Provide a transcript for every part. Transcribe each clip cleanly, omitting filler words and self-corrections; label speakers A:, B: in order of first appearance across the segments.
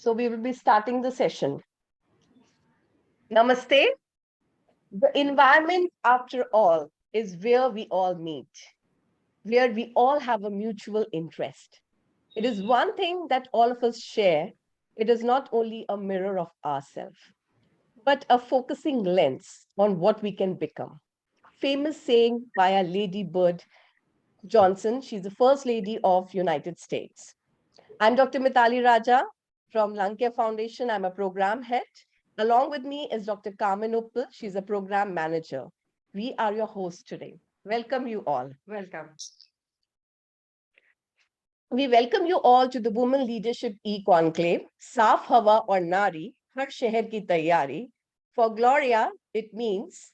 A: So we will be starting the session. Namaste. The environment, after all, is where we all meet, where we all have a mutual interest. It is one thing that all of us share. It is not only a mirror of ourselves, but a focusing lens on what we can become. Famous saying by a Lady Bird Johnson. She's the First Lady of United States. I'm Dr. Mitali Raja from Lung Care Foundation. I'm a program head. Along with me is Dr. Carmen Uppal. She's a program manager. We are your hosts today. Welcome you all.
B: Welcome.
A: We welcome you all to the Women Leadership eConclave, Saaf Hawa or Nari, Har Sheher Ki Tayyari. For Gloria, it means,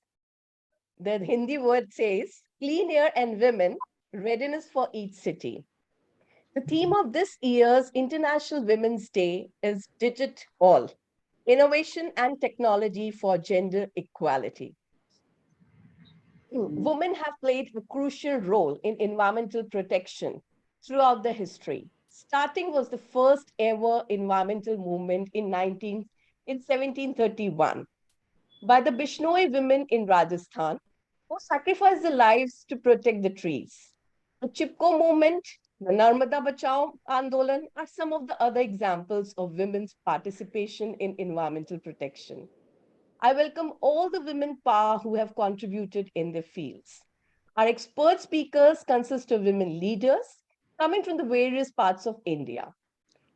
A: the Hindi word says, clean air and women, readiness for each city. The theme of this year's International Women's Day is Digit All, Innovation and Technology for Gender Equality. Women have played a crucial role in environmental protection throughout the history. Starting was the first ever environmental movement in 1731 by the Bishnoi women in Rajasthan, who sacrificed their lives to protect the trees. The Chipko movement, the Narmada Bachao Andolan are some of the other examples of women's participation in environmental protection. I welcome all the women power who have contributed in their fields. Our expert speakers consist of women leaders coming from the various parts of India.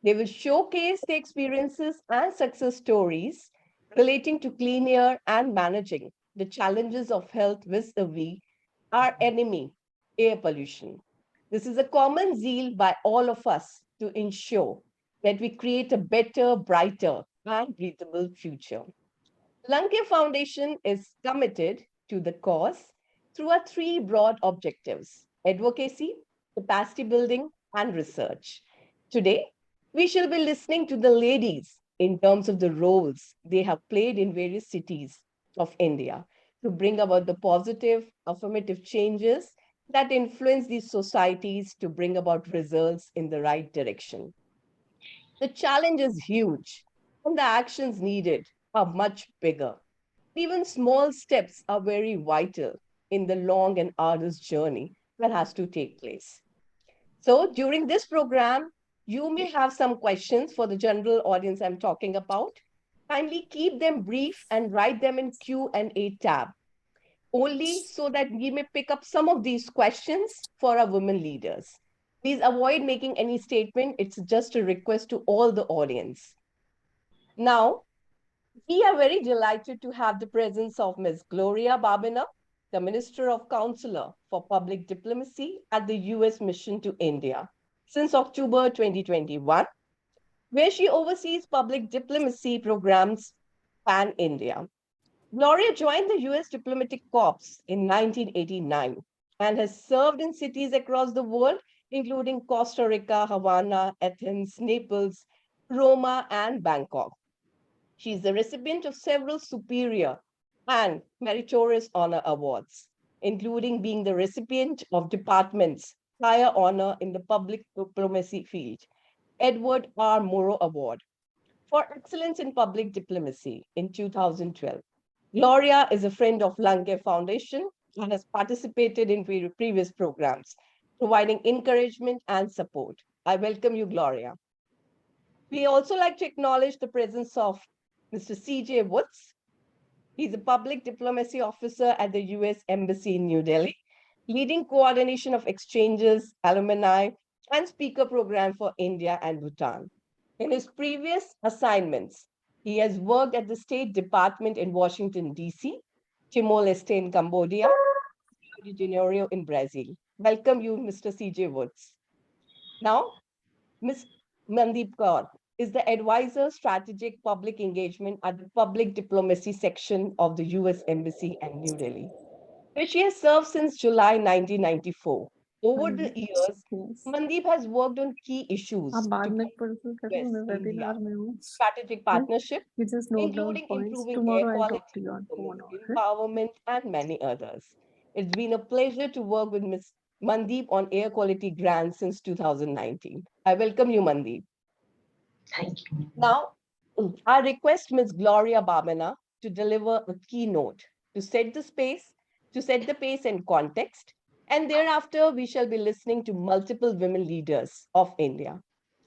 A: They will showcase their experiences and success stories relating to clean air and managing the challenges of health vis-a-vis our enemy, air pollution. This is a common zeal by all of us to ensure that we create a better, brighter, and breathable future. Lung Care Foundation is committed to the cause through our three broad objectives: advocacy, capacity building, and research. Today, we shall be listening to the ladies in terms of the roles they have played in various cities of India to bring about the positive, affirmative changes that influence these societies to bring about results in the right direction. The challenge is huge, and the actions needed are much bigger. Even small steps are very vital in the long and arduous journey that has to take place. So during this program, you may have some questions for the general audience I'm talking about. Kindly keep them brief and write them in Q&A tab, only so that we may pick up some of these questions for our women leaders. Please avoid making any statement. It's just a request to all the audience. Now, we are very delighted to have the presence of Ms. Gloria Babina, the Minister of Counselor for Public Diplomacy at the US Mission to India since October 2021, where she oversees public diplomacy programs pan-India. Gloria joined the US Diplomatic Corps in 1989 and has served in cities across the world, including Costa Rica, Havana, Athens, Naples, Roma, and Bangkok. She is the recipient of several superior and meritorious honor awards, including being the recipient of department's higher honor in the public diplomacy field, Edward R. Murrow Award for excellence in public diplomacy in 2012. Gloria is a friend of Lung Care Foundation and has participated in previous programs, providing encouragement and support. I welcome you, Gloria. We also like to acknowledge the presence of Mr. C.J. Woods. He's a public diplomacy officer at the US Embassy in New Delhi, leading coordination of exchanges, alumni, and speaker program for India and Bhutan. In his previous assignments, he has worked at the State Department in Washington, D.C., Timor-Leste in Cambodia, Rio de Janeiro in Brazil. Welcome you, Mr. C.J. Woods. Now, Ms. Mandeep Kaur is the Advisor Strategic Public Engagement at the Public Diplomacy section of the US Embassy in New Delhi, where she has served since July 1994. Over the years, Mandeep has worked on key issues
B: आप
A: to
B: बाद में
A: connect
B: person करो
A: US
B: मैं
A: India
B: webinar में हूँ
A: strategic partnership,
B: you just note down
A: including
B: points
A: improving air
B: tomorrow I'll talk
A: quality,
B: to you on phone
A: women's
B: okay
A: empowerment, and many others. It's been a pleasure to work with Ms. Mandeep on air quality grants since 2019. I welcome you, Mandeep.
B: Thank you.
A: Now, I request Ms. Gloria Babina to deliver a keynote to set the space, to set the pace and context, and thereafter we shall be listening to multiple women leaders of India.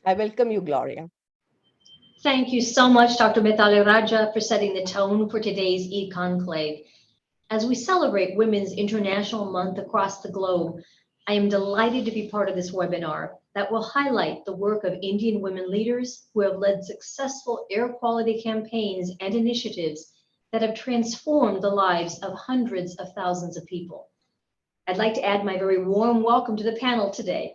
A: I welcome you, Gloria.
B: Thank you so much, Dr. Mithali Raja, for setting the tone for today's eConclave. As we celebrate Women's International Month across the globe, I am delighted to be part of this webinar that will highlight the work of Indian women leaders who have led successful air quality campaigns and initiatives that have transformed the lives of hundreds of thousands of people. I'd like to add my very warm welcome to the panel today.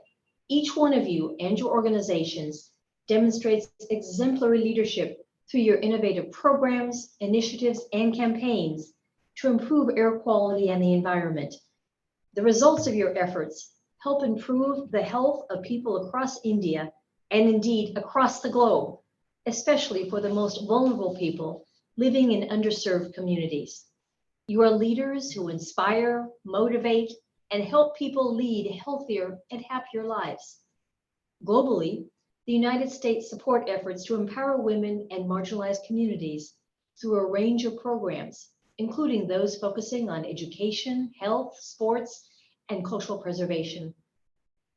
B: Each one of you and your organizations demonstrates exemplary leadership through your innovative programs, initiatives, and campaigns to improve air quality and the environment. The results of your efforts help improve the health of people across India and indeed across the globe, especially for the most vulnerable people living in underserved communities. You are leaders who inspire, motivate, and help people lead healthier and happier lives. Globally, the United States support efforts to empower women and marginalized communities through a range of programs, including those focusing on education, health, sports, and cultural preservation.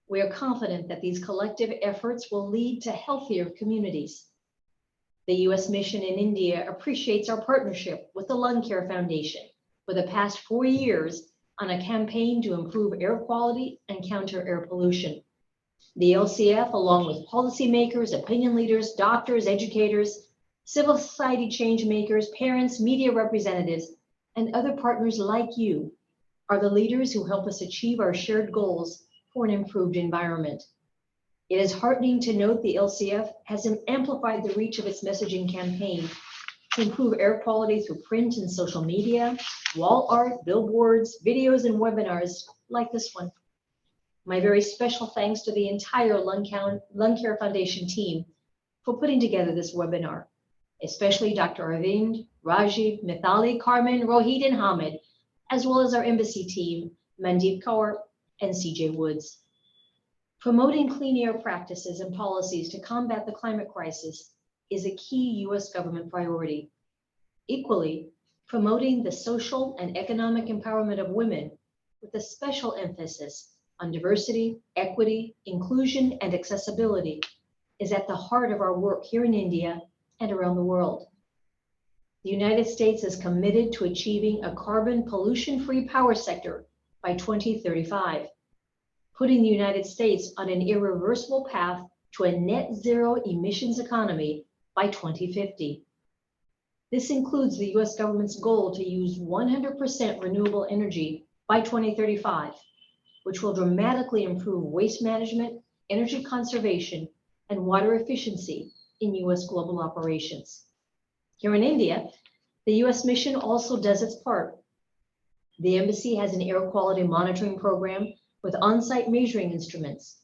B: We are confident that these collective efforts will lead to healthier communities. The U.S. mission in India appreciates our partnership with the Lung Care Foundation for the past 4 years on a campaign to improve air quality and counter air pollution. The LCF, along with policymakers, opinion leaders, doctors, educators, civil society change makers, parents, media representatives, and other partners like you, are the leaders who help us achieve our shared goals for an improved environment. It is heartening to note the LCF has amplified the reach of its messaging campaign to improve air quality through print and social media, wall art, billboards, videos, and webinars like this one. My very special thanks to the entire Lung Care Foundation team for putting together this webinar, especially Dr. Arvind, Rajiv, Mithali, Carmen, Rohit, and Hamid, as well as our embassy team, Mandeep Kaur and CJ Woods. Promoting clean air practices and policies to combat the climate crisis is a key U.S. government priority. Equally, promoting the social and economic empowerment of women with a special emphasis on diversity, equity, inclusion, and accessibility is at the heart of our work here in India and around the world. The United States is committed to achieving a carbon pollution-free power sector by 2035, putting the United States on an irreversible path to a net zero emissions economy by 2050. This includes the US government's goal to use 100% renewable energy by 2035, which will dramatically improve waste management, energy conservation, and water efficiency in US global operations. Here in India, the US mission also does its part. The embassy has an air quality monitoring program with on-site measuring instruments.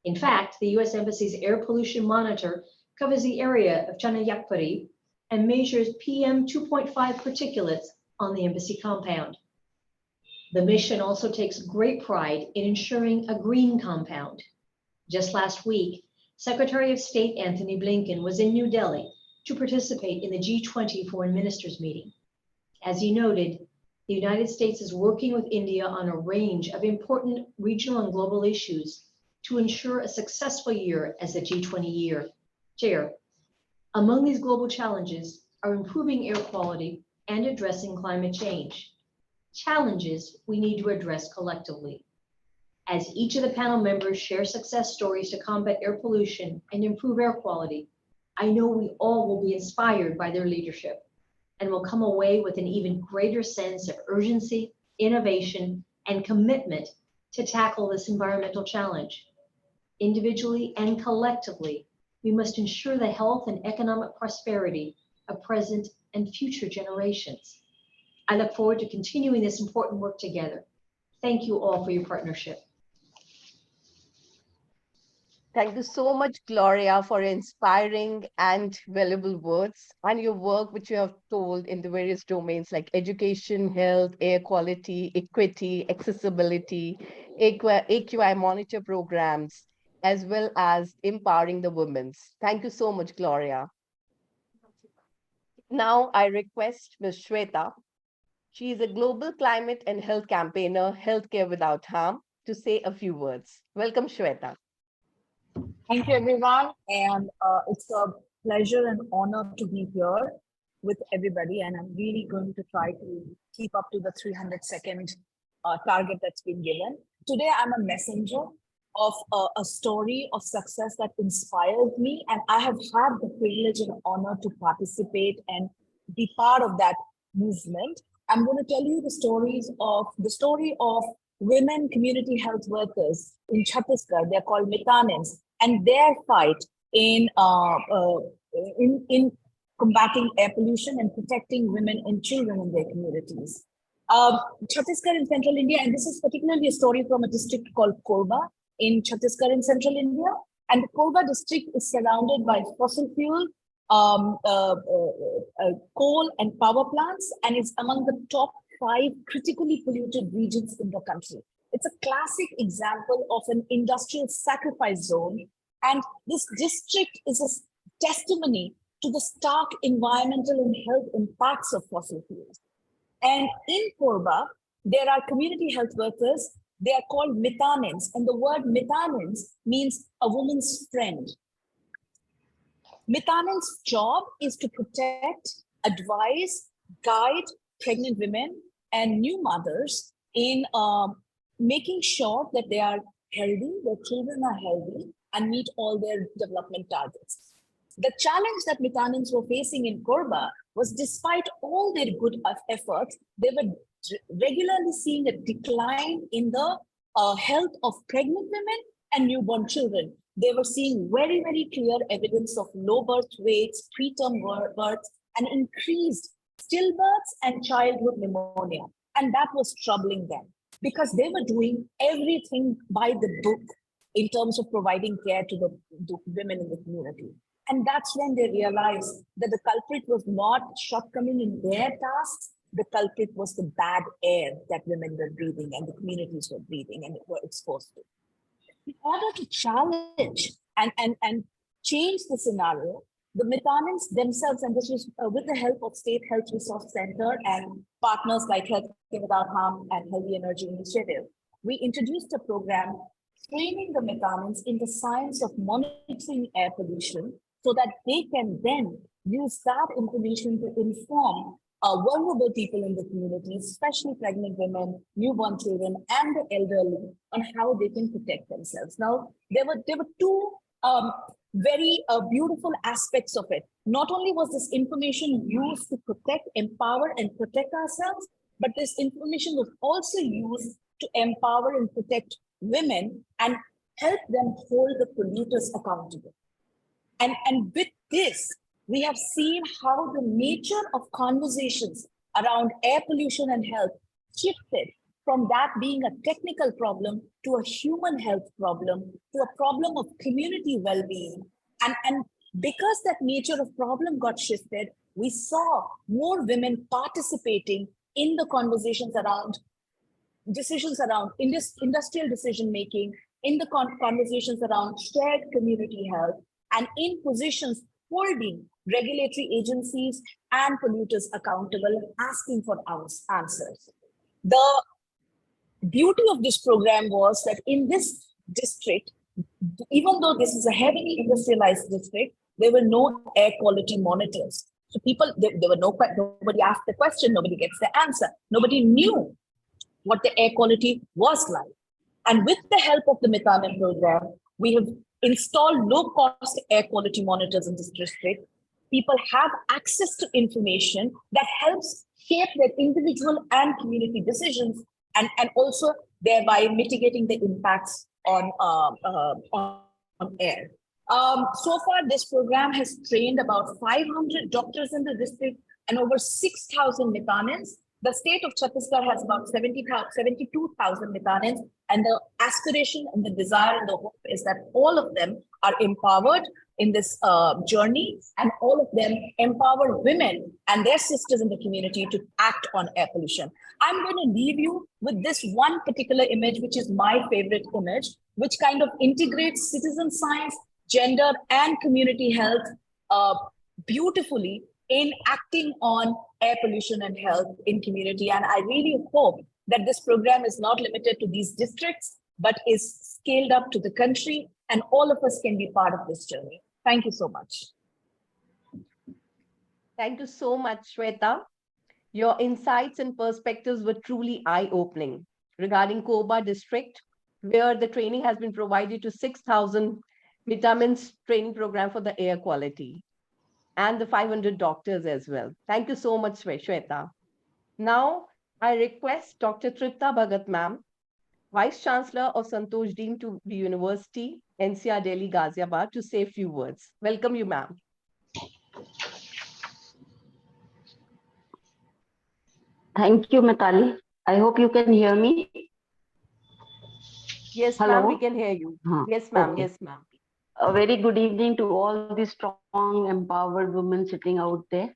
B: In fact, the US Embassy's air pollution monitor covers the area of Chennaiyappally and measures PM 2.5 particulates on the embassy compound. The mission also takes great pride in ensuring a green compound. Just last week, Secretary of State Anthony Blinken was in New Delhi to participate in the G20 Foreign Ministers meeting. As he noted, the United States is working with India on a range of important regional and global issues to ensure a successful year as the G20 chair. Among these global challenges are improving air quality and addressing climate change, challenges we need to address collectively. As each of the panel members share success stories to combat air pollution and improve air quality, I know we all will be inspired by their leadership and will come away with an even greater sense of urgency, innovation, and commitment to tackle this environmental challenge. Individually and collectively, we must ensure the health and economic prosperity of present and future generations. I look forward to continuing this important work together. Thank you all for your partnership.
A: Thank you so much, Gloria, for inspiring and valuable words and your work, which you have told in the various domains like education, health, air quality, equity, accessibility, AQI monitor programs, as well as empowering the women. Thank you so much, Gloria. Now I request Ms. Shweta. She is a global climate and health campaigner, Healthcare Without Harm, to say a few words. Welcome, Shweta.
C: Thank you, everyone. And it's a pleasure and honor to be here with everybody. And I'm really going to try to keep up to the 300-second target that's been given. Today, I'm a messenger of a story of success that inspires me. And I have had the privilege and honor to participate and be part of that movement. I'm going to tell you the story of women community health workers in Chhattisgarh. They're called Mitanins, and their fight in combating air pollution and protecting women and children in their communities. Chhattisgarh in central India, and this is particularly a story from a district called Korba in Chhattisgarh in central India. And the Korba district is surrounded by fossil fuel, coal and power plants, and it's among the top 5 critically polluted regions in the country. It's a classic example of an industrial sacrifice zone. And this district is a testimony to the stark environmental and health impacts of fossil fuels. And in Korba, there are community health workers. They are called Mitanins. And the word Mitanins means a woman's friend. Mitanin's job is to protect, advise, guide pregnant women and new mothers in making sure that they are healthy, their children are healthy, and meet all their development targets. The challenge that Mitanins were facing in Korba was, despite all their good efforts, they were regularly seeing a decline in the health of pregnant women and newborn children. They were seeing very, very clear evidence of low birth weights, preterm births, and increased stillbirths and childhood pneumonia. And that was troubling them because they were doing everything by the book in terms of providing care to the women in the community. And that's when they realized that the culprit was not shortcoming in their tasks. The culprit was the bad air that women were breathing and the communities were breathing and were exposed to. In order to challenge and change the scenario, the Mitanins themselves, and this was with the help of State Health Resource Center and partners like Healthcare Without Harm and Healthy Energy Initiative, we introduced a program training the Mitanins in the science of monitoring air pollution so that they can then use that information to inform vulnerable people in the community, especially pregnant women, newborn children, and the elderly, on how they can protect themselves. Now, there were 2 very beautiful aspects of it. Not only was this information used to protect, empower, and protect ourselves, but this information was also used to empower and protect women and help them hold the polluters accountable. And with this, we have seen how the nature of conversations around air pollution and health shifted from that being a technical problem to a human health problem, to a problem of community well-being. And because that nature of problem got shifted, we saw more women participating in the conversations around decisions around industrial decision-making, in the conversations around shared community health, and in positions holding regulatory agencies and polluters accountable and asking for answers. The beauty of this program was that in this district, even though this is a heavily industrialized district, there were no air quality monitors. So nobody asked the question, nobody gets the answer. Nobody knew what the air quality was like. And with the help of the Mitanin program, we have installed low-cost air quality monitors in this district. People have access to information that helps shape their individual and community decisions, and also thereby mitigating the impacts on air. So far, this program has trained about 500 doctors in the district and over 6,000 Mitanins. The state of Chhattisgarh has about 72,000 Mitanins, and the aspiration and the desire and the hope is that all of them are empowered in this journey, and all of them empower women and their sisters in the community to act on air pollution. I'm going to leave you with this one particular image, which is my favorite image, which kind of integrates citizen science, gender, and community health uh, beautifully in acting on air pollution and health in community. And I really hope that this program is not limited to these districts, but is scaled up to the country, and all of us can be part of this journey. Thank you so much.
A: Thank you so much, Shweta. Your insights and perspectives were truly eye-opening regarding Koba district, where the training has been provided to 6,000 vitamins training program for the air quality, and the 500 doctors as well. Thank you so much, Shweta. Now, I request Dr. Tripta Bhagat ma'am, Vice Chancellor of Santosh Deemed to be University, NCR Delhi, Ghaziabad, to say a few words. Welcome you, ma'am.
D: Thank you, Mitali. I hope you can hear me.
A: Yes, ma'am, we can hear you. Yes, ma'am.
D: Okay.
A: Yes, ma'am.
D: A very good evening to all the strong, empowered women sitting out there.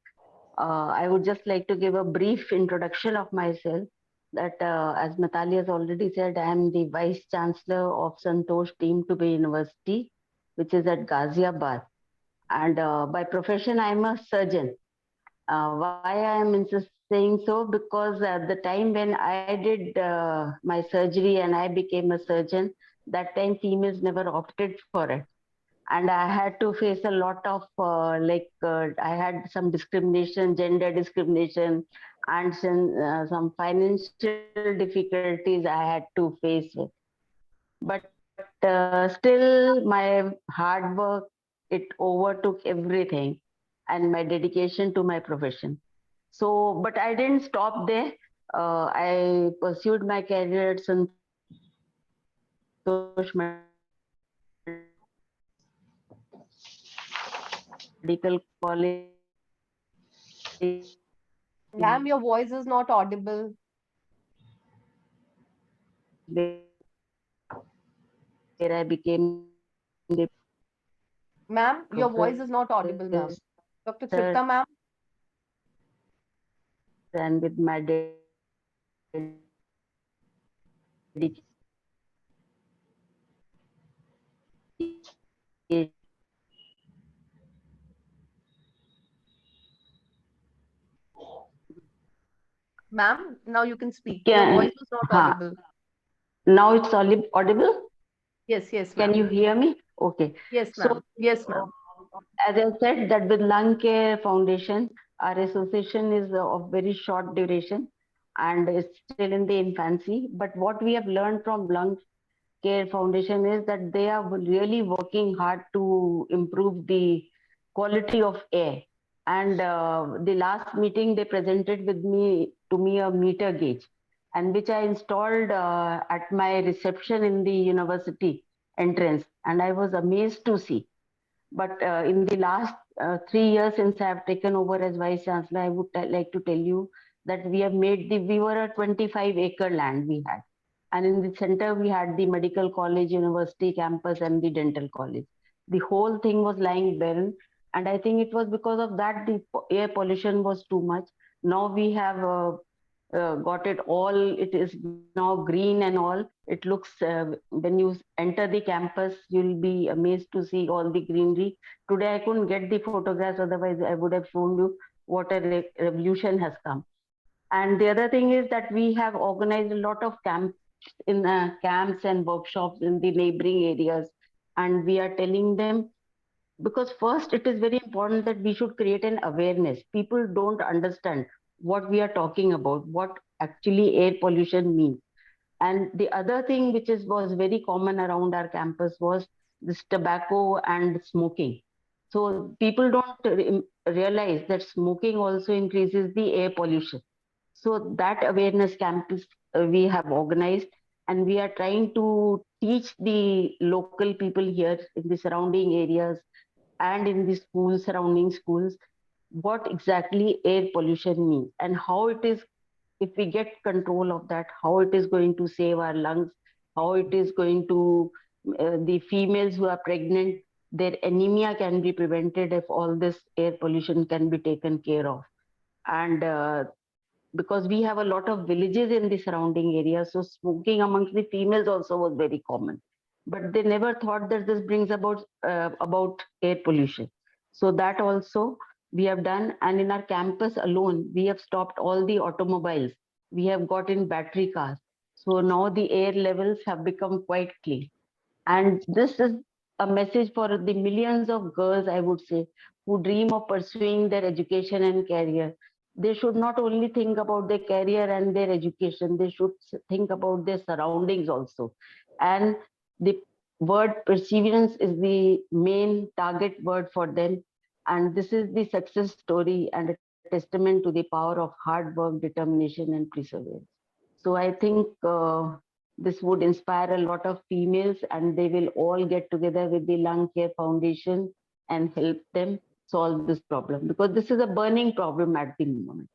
D: I would just like to give a brief introduction of myself. That, as Mitali has already said, I am the Vice Chancellor of Santosh Deemed to be University, which is at Ghaziabad. And by profession, I am a surgeon. Why I am saying so? Because at the time when I did my surgery and I became a surgeon, that time females never opted for it. And I had to face a lot of I had some discrimination, gender discrimination, and some financial difficulties I had to face with. But still, my hard work, it overtook everything, and my dedication to my profession. So, but I didn't stop there. I pursued my career at Santosh Medical College.
A: Ma'am, your voice is not audible.
D: Where I became the
A: Ma'am, your voice is not audible, ma'am.
D: professor
A: Dr. Tripta, ma'am.
D: and with my dedication.
A: Ma'am, now you can speak. Your voice was not audible.
D: Now it's audible?
A: Yes, yes,
D: Can
A: ma'am.
D: you hear me? Okay.
A: Yes,
D: So,
A: ma'am. Yes, ma'am.
D: as I said, that with Lung Care Foundation, our association is of very short duration and it's still in the infancy. But what we have learned from Lung Care Foundation is that they are really working hard to improve the quality of air. And the last meeting, they presented to me a meter gauge, and which I installed at my reception in the university entrance, and I was amazed to see. But in the last 3 years since I have taken over as Vice Chancellor, I would like to tell you that we were a 25-acre land we had. And in the center, we had the medical college, university campus, and the dental college. The whole thing was lying barren. And I think it was because of that the air pollution was too much. Now we have got it all. It is now green and all. It looks, when you enter the campus, you'll be amazed to see all the greenery. Today, I couldn't get the photographs, otherwise, I would have shown you what a revolution has come. And the other thing is that we have organized a lot of camps and workshops in the neighboring areas. And we are telling them, because first it is very important that we should create an awareness. People don't understand what we are talking about, what actually air pollution means. And the other thing which was very common around our campus was this tobacco and smoking. So people don't realize that smoking also increases the air pollution. So that awareness campus we have organized, and we are trying to teach the local people here in the surrounding areas and in the schools, surrounding schools, what exactly air pollution means and how it is, if we get control of that, how it is going to save our lungs, how it is going to, the females who are pregnant, their anemia can be prevented if all this air pollution can be taken care of. And because we have a lot of villages in the surrounding area, so smoking amongst the females also was very common. But they never thought that this brings about air pollution. So that also we have done, and in our campus alone, we have stopped all the automobiles. We have got in battery cars. So now the air levels have become quite clean. And this is a message for the millions of girls, I would say, who dream of pursuing their education and career. They should not only think about their career and their education, they should think about their surroundings also. And the word perseverance is the main target word for them. And this is the success story and a testament to the power of hard work, determination, and perseverance. So I think this would inspire a lot of females, and they will all get together with the Lung Care Foundation and help them solve this problem, because this is a burning problem at the moment,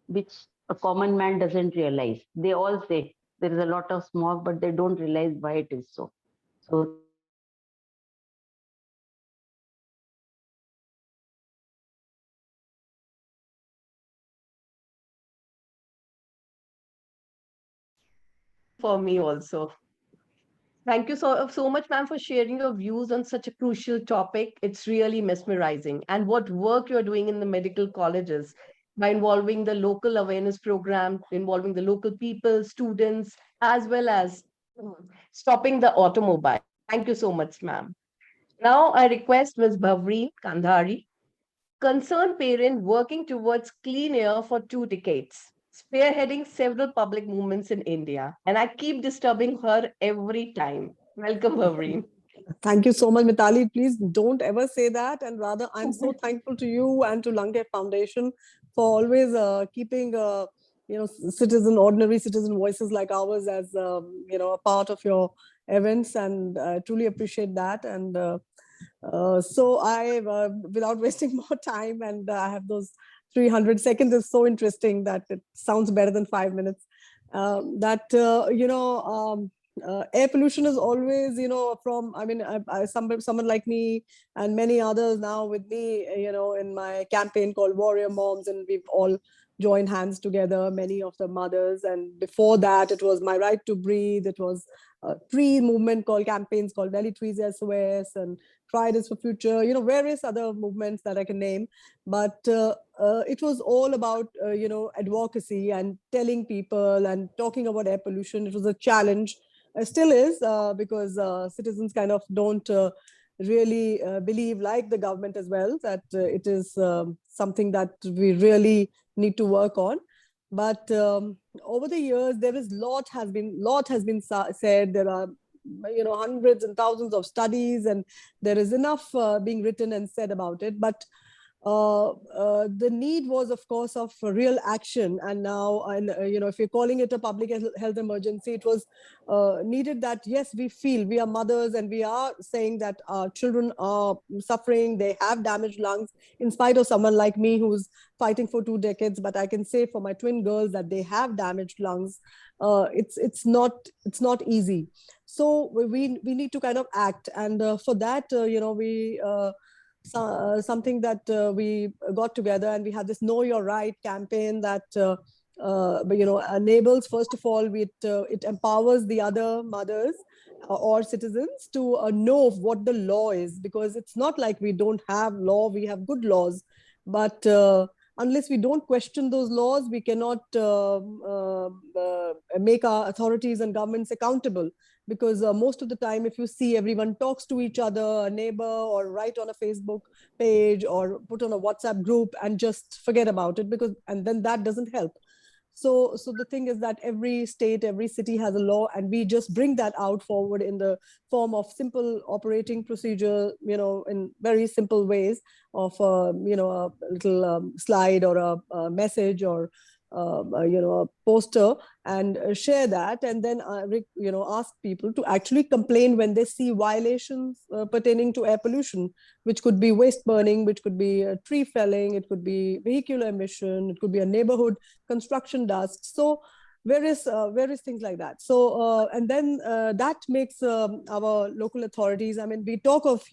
D: which a common man doesn't realize. They all say there is a lot of smog, but they don't realize why it is so. So thank you so much, ma'am, for sharing your views on such a crucial topic. And
A: For me also. Thank you so much, ma'am, for sharing your views on such a crucial topic. It's really mesmerizing. And what work you're doing in the medical colleges by involving the local awareness program, involving the local people, students, as well as stopping the automobile. Thank you so much, ma'am. Now I request Ms. Bhavreen Kandhari, concerned parent working towards clean air for 2 decades, spearheading several public movements in India. And I keep disturbing her every time. Welcome, Bhavreen.
E: Thank you so much, Mitali. Please don't ever say that. And rather, I'm so thankful to you and to Lung Care Foundation for always keeping, ordinary citizen voices like ours as, a part of your events. And I truly appreciate that. And so without wasting more time, and I have those 300 seconds is so interesting that it sounds better than 5 minutes. Air pollution is always, someone like me and many others now with me, in my campaign called Warrior Moms, and we've all joined hands together, many of the mothers. And before that, it was My Right to Breathe. It was a pre-movement called campaigns called Delhi Trees SOS and Fridays for Future, various other movements that I can name. But it was all about, advocacy and telling people and talking about air pollution. It was a challenge. Still is, because citizens kind of don't really believe, like the government as well, that it is something that we really need to work on. But over the years, there is lot has been said. There are hundreds and thousands of studies, and there is enough being written and said about it. But the need was, of course, of real action. And now, if you're calling it a public health emergency, it was needed that, yes, we feel, we are mothers, and we are saying that our children are suffering, they have damaged lungs, in spite of someone like me who's fighting for 2 decades. But I can say for my twin girls that they have damaged lungs. It's not easy. So we need to kind of act. And for that, something that we got together, and we had this Know Your Right campaign that enables, first of all, it empowers the other mothers or citizens to know what the law is, because it's not like we don't have law, we have good laws. But unless we don't question those laws, we cannot make our authorities and governments accountable. Because most of the time, if you see, everyone talks to each other, a neighbor, or write on a Facebook page or put on a WhatsApp group and just forget about it, and then that doesn't help. So the thing is that every state, every city has a law, and we just bring that out forward in the form of simple operating procedure, in very simple ways of, a little slide or a message or a poster, and share that, and then ask people to actually complain when they see violations pertaining to air pollution, which could be waste burning, which could be tree felling, it could be vehicular emission, it could be a neighborhood construction dust. So various things like that. So and then that makes our local authorities, I mean, we talk of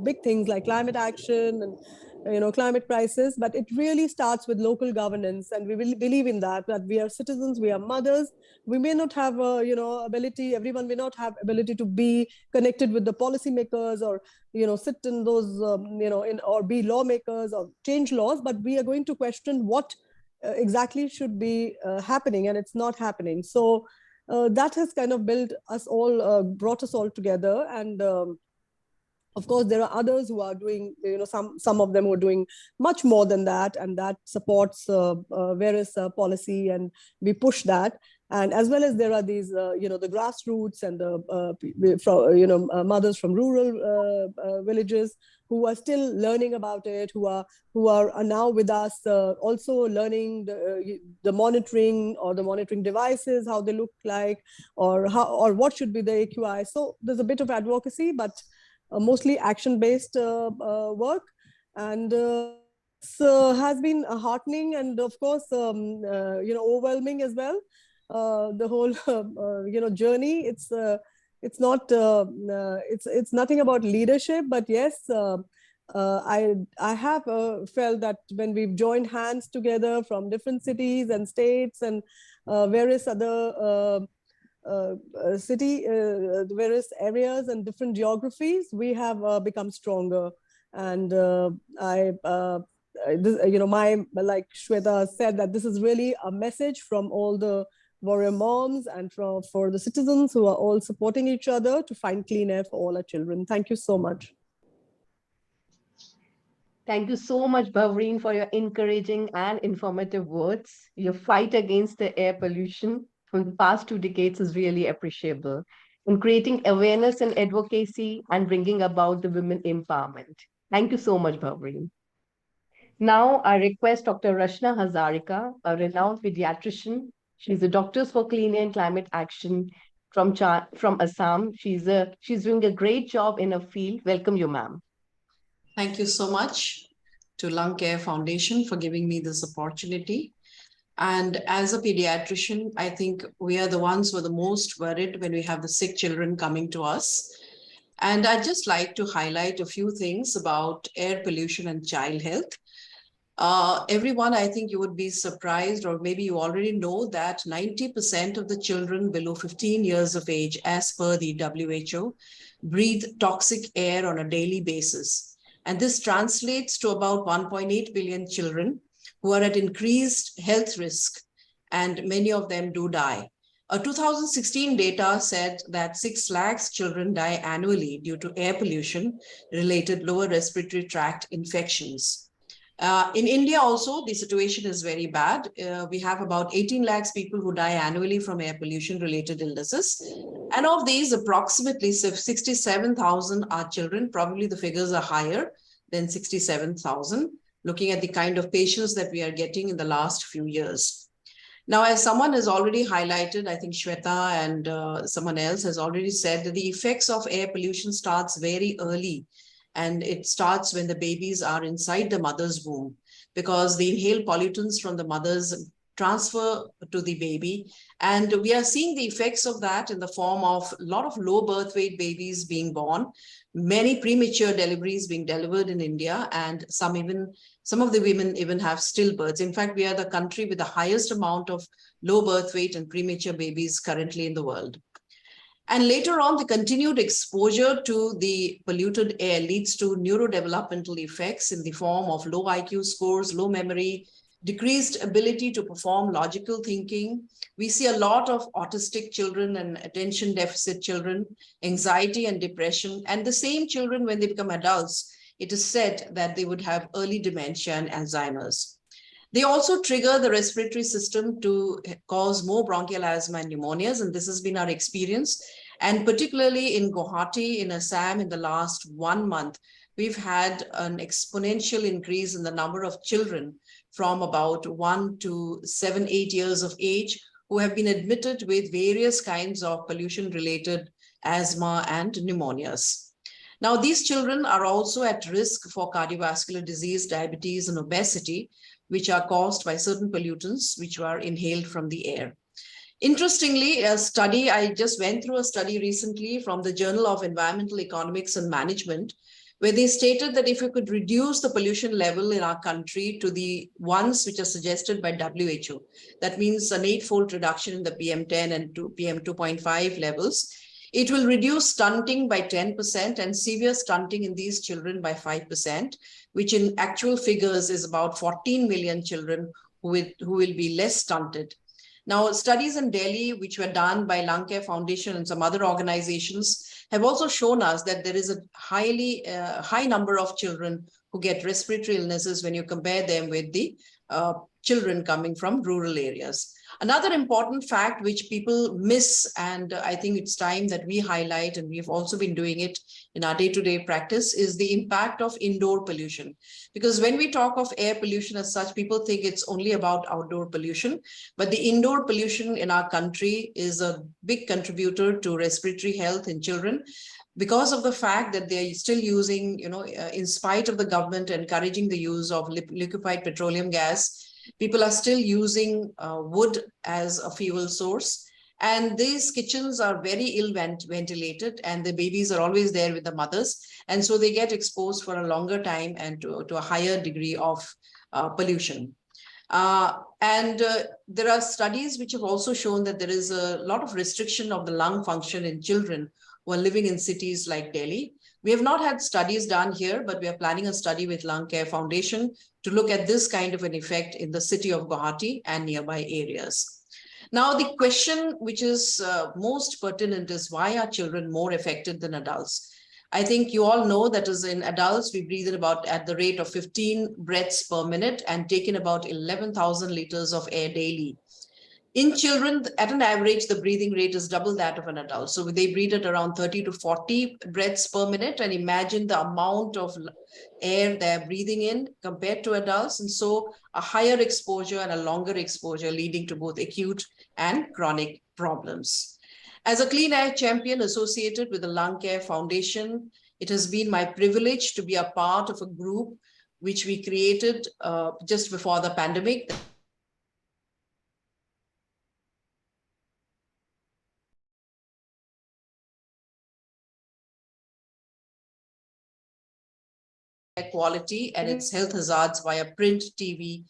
E: big things like climate action and climate crisis, but it really starts with local governance, and we will believe in that we are citizens, we are mothers. We may not have ability, everyone may not have ability to be connected with the policymakers or sit in those or be lawmakers or change laws, but we are going to question what exactly should be happening, and it's not happening. So that has kind of built us all, brought us all together. And of course, there are others who are doing, some of them who are doing much more than that, and that supports various policy, and we push that. And as well as there are these, the grassroots and the mothers from rural villages who are still learning about it, who are now with us, also learning the monitoring, or the monitoring devices, how they look like, or what should be the AQI. So there's a bit of advocacy, but mostly action-based work, and has been heartening, and of course, overwhelming as well. The whole journey. It's not it's nothing about leadership, but yes, I have felt that when we've joined hands together from different cities and states and various other various areas and different geographies, we have become stronger. And like Shweta said, that this is really a message from all the warrior moms and for the citizens who are all supporting each other to find clean air for all our children. Thank you so much.
A: Thank you so much, Bhavreen, for your encouraging and informative words. Your fight against the air pollution from the past 2 decades is really appreciable in creating awareness and advocacy and bringing about the women empowerment. Thank you so much, Bhavreen. Now, I request Dr. Rashna Hazarika, a renowned pediatrician. She's a Doctors for Clean Air and Climate Action from Assam. She's doing a great job in her field. Welcome you, ma'am.
F: Thank you so much to Lung Care Foundation for giving me this opportunity. And as a pediatrician, I think we are the ones who are the most worried when we have the sick children coming to us. And I'd just like to highlight a few things about air pollution and child health. Everyone, I think you would be surprised, or maybe you already know, that 90% of the children below 15 years of age, as per the WHO, breathe toxic air on a daily basis. And this translates to about 1.8 billion children who are at increased health risk, and many of them do die. A 2016 data said that 6 lakhs children die annually due to air pollution related lower respiratory tract infections. In India also, the situation is very bad. We have about 18 lakhs people who die annually from air pollution related illnesses. And of these, approximately 67,000 are children. Probably the figures are higher than 67,000, looking at the kind of patients that we are getting in the last few years. Now, as someone has already highlighted, I think Shweta and someone else has already said that the effects of air pollution starts very early. And it starts when the babies are inside the mother's womb, because the inhaled pollutants from the mothers transfer to the baby. And we are seeing the effects of that in the form of a lot of low birth weight babies being born, many premature deliveries being delivered in India, and some of the women even have stillbirths. In fact, we are the country with the highest amount of low birth weight and premature babies currently in the world. And later on, the continued exposure to the polluted air leads to neurodevelopmental effects in the form of low IQ scores, low memory, decreased ability to perform logical thinking. We see a lot of autistic children and attention deficit children, anxiety and depression. And the same children, when they become adults, it is said that they would have early dementia and Alzheimer's. They also trigger the respiratory system to cause more bronchial asthma and pneumonias, and this has been our experience. And particularly in Guwahati, in Assam, in the last 1 month, we've had an exponential increase in the number of children from about 1 to 7, 8 years of age who have been admitted with various kinds of pollution-related asthma and pneumonias. Now, these children are also at risk for cardiovascular disease, diabetes, and obesity, which are caused by certain pollutants which are inhaled from the air. Interestingly, a study, I just went through a study recently from the Journal of Environmental Economics and Management, where they stated that if we could reduce the pollution level in our country to the ones which are suggested by WHO, that means an 8-fold reduction in the PM10 and PM2.5 levels, it will reduce stunting by 10% and severe stunting in these children by 5%, which in actual figures is about 14 million children who will be less stunted. Now, studies in Delhi, which were done by Lung Care Foundation and some other organizations, have also shown us that there is a high number of children who get respiratory illnesses when you compare them with the children coming from rural areas. Another important fact which people miss, and I think it's time that we highlight, and we've also been doing it in our day-to-day practice, is the impact of indoor pollution. Because when we talk of air pollution as such, people think it's only about outdoor pollution, but the indoor pollution in our country is a big contributor to respiratory health in children, because of the fact that they're still using, in spite of the government encouraging the use of liquefied petroleum gas, people are still using wood as a fuel source. And these kitchens are very ill ventilated, and the babies are always there with the mothers. And so they get exposed for a longer time and to a higher degree of pollution. There are studies which have also shown that there is a lot of restriction of the lung function in children who are living in cities like Delhi. We have not had studies done here, but we are planning a study with Lung Care Foundation to look at this kind of an effect in the city of Guwahati and nearby areas. Now, the question which is most pertinent is, why are children more affected than adults? I think you all know that as in adults, we breathe in about at the rate of 15 breaths per minute and take in about 11,000 liters of air daily. In children, at an average, the breathing rate is double that of an adult. So they breathe at around 30 to 40 breaths per minute, and imagine the amount of air they're breathing in compared to adults. And so a higher exposure and a longer exposure leading to both acute and chronic problems. As a clean air champion associated with the Lung Care Foundation, it has been my privilege to be a part of a group which we created just before the pandemic. Quality and its health hazards via print, TV,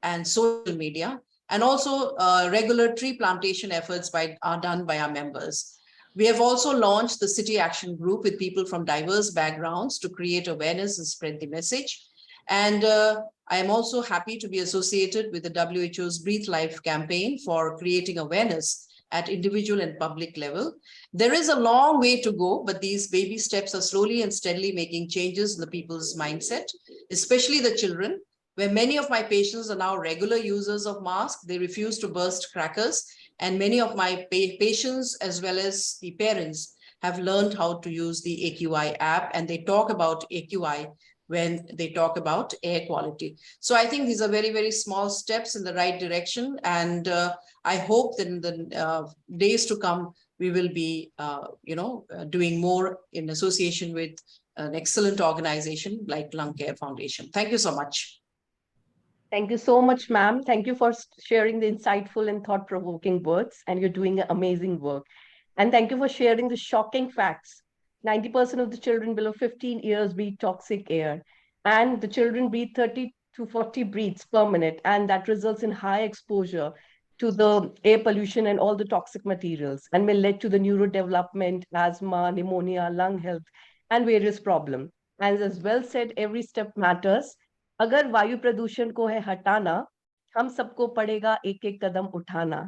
F: and social media, and also regular tree plantation efforts are done by our members. We have also launched the City Action Group with people from diverse backgrounds to create awareness and spread the message. And I am also happy to be associated with the WHO's Breathe Life campaign for creating awareness at individual and public level. There is a long way to go, but these baby steps are slowly and steadily making changes in the people's mindset, especially the children, where many of my patients are now regular users of masks. They refuse to burst crackers. And many of my patients, as well as the parents, have learned how to use the AQI app, and they talk about AQI when they talk about air quality. So I think these are very, very small steps in the right direction. And I hope that in the days to come, we will be, doing more in association with an excellent organization like Lung Care Foundation. Thank you so much.
A: Thank you so much, ma'am. Thank you for sharing the insightful and thought-provoking words, and you're doing amazing work. And thank you for sharing the shocking facts. 90% of the children below 15 years breathe toxic air, and the children breathe 30 to 40 breaths per minute, and that results in high exposure to the air pollution and all the toxic materials, and may lead to the neurodevelopment, asthma, pneumonia, lung health, and various problems. And as well said, every step matters. अगर वायु प्रदूषण को है हटाना, हम सबको पड़ेगा एक एक कदम उठाना.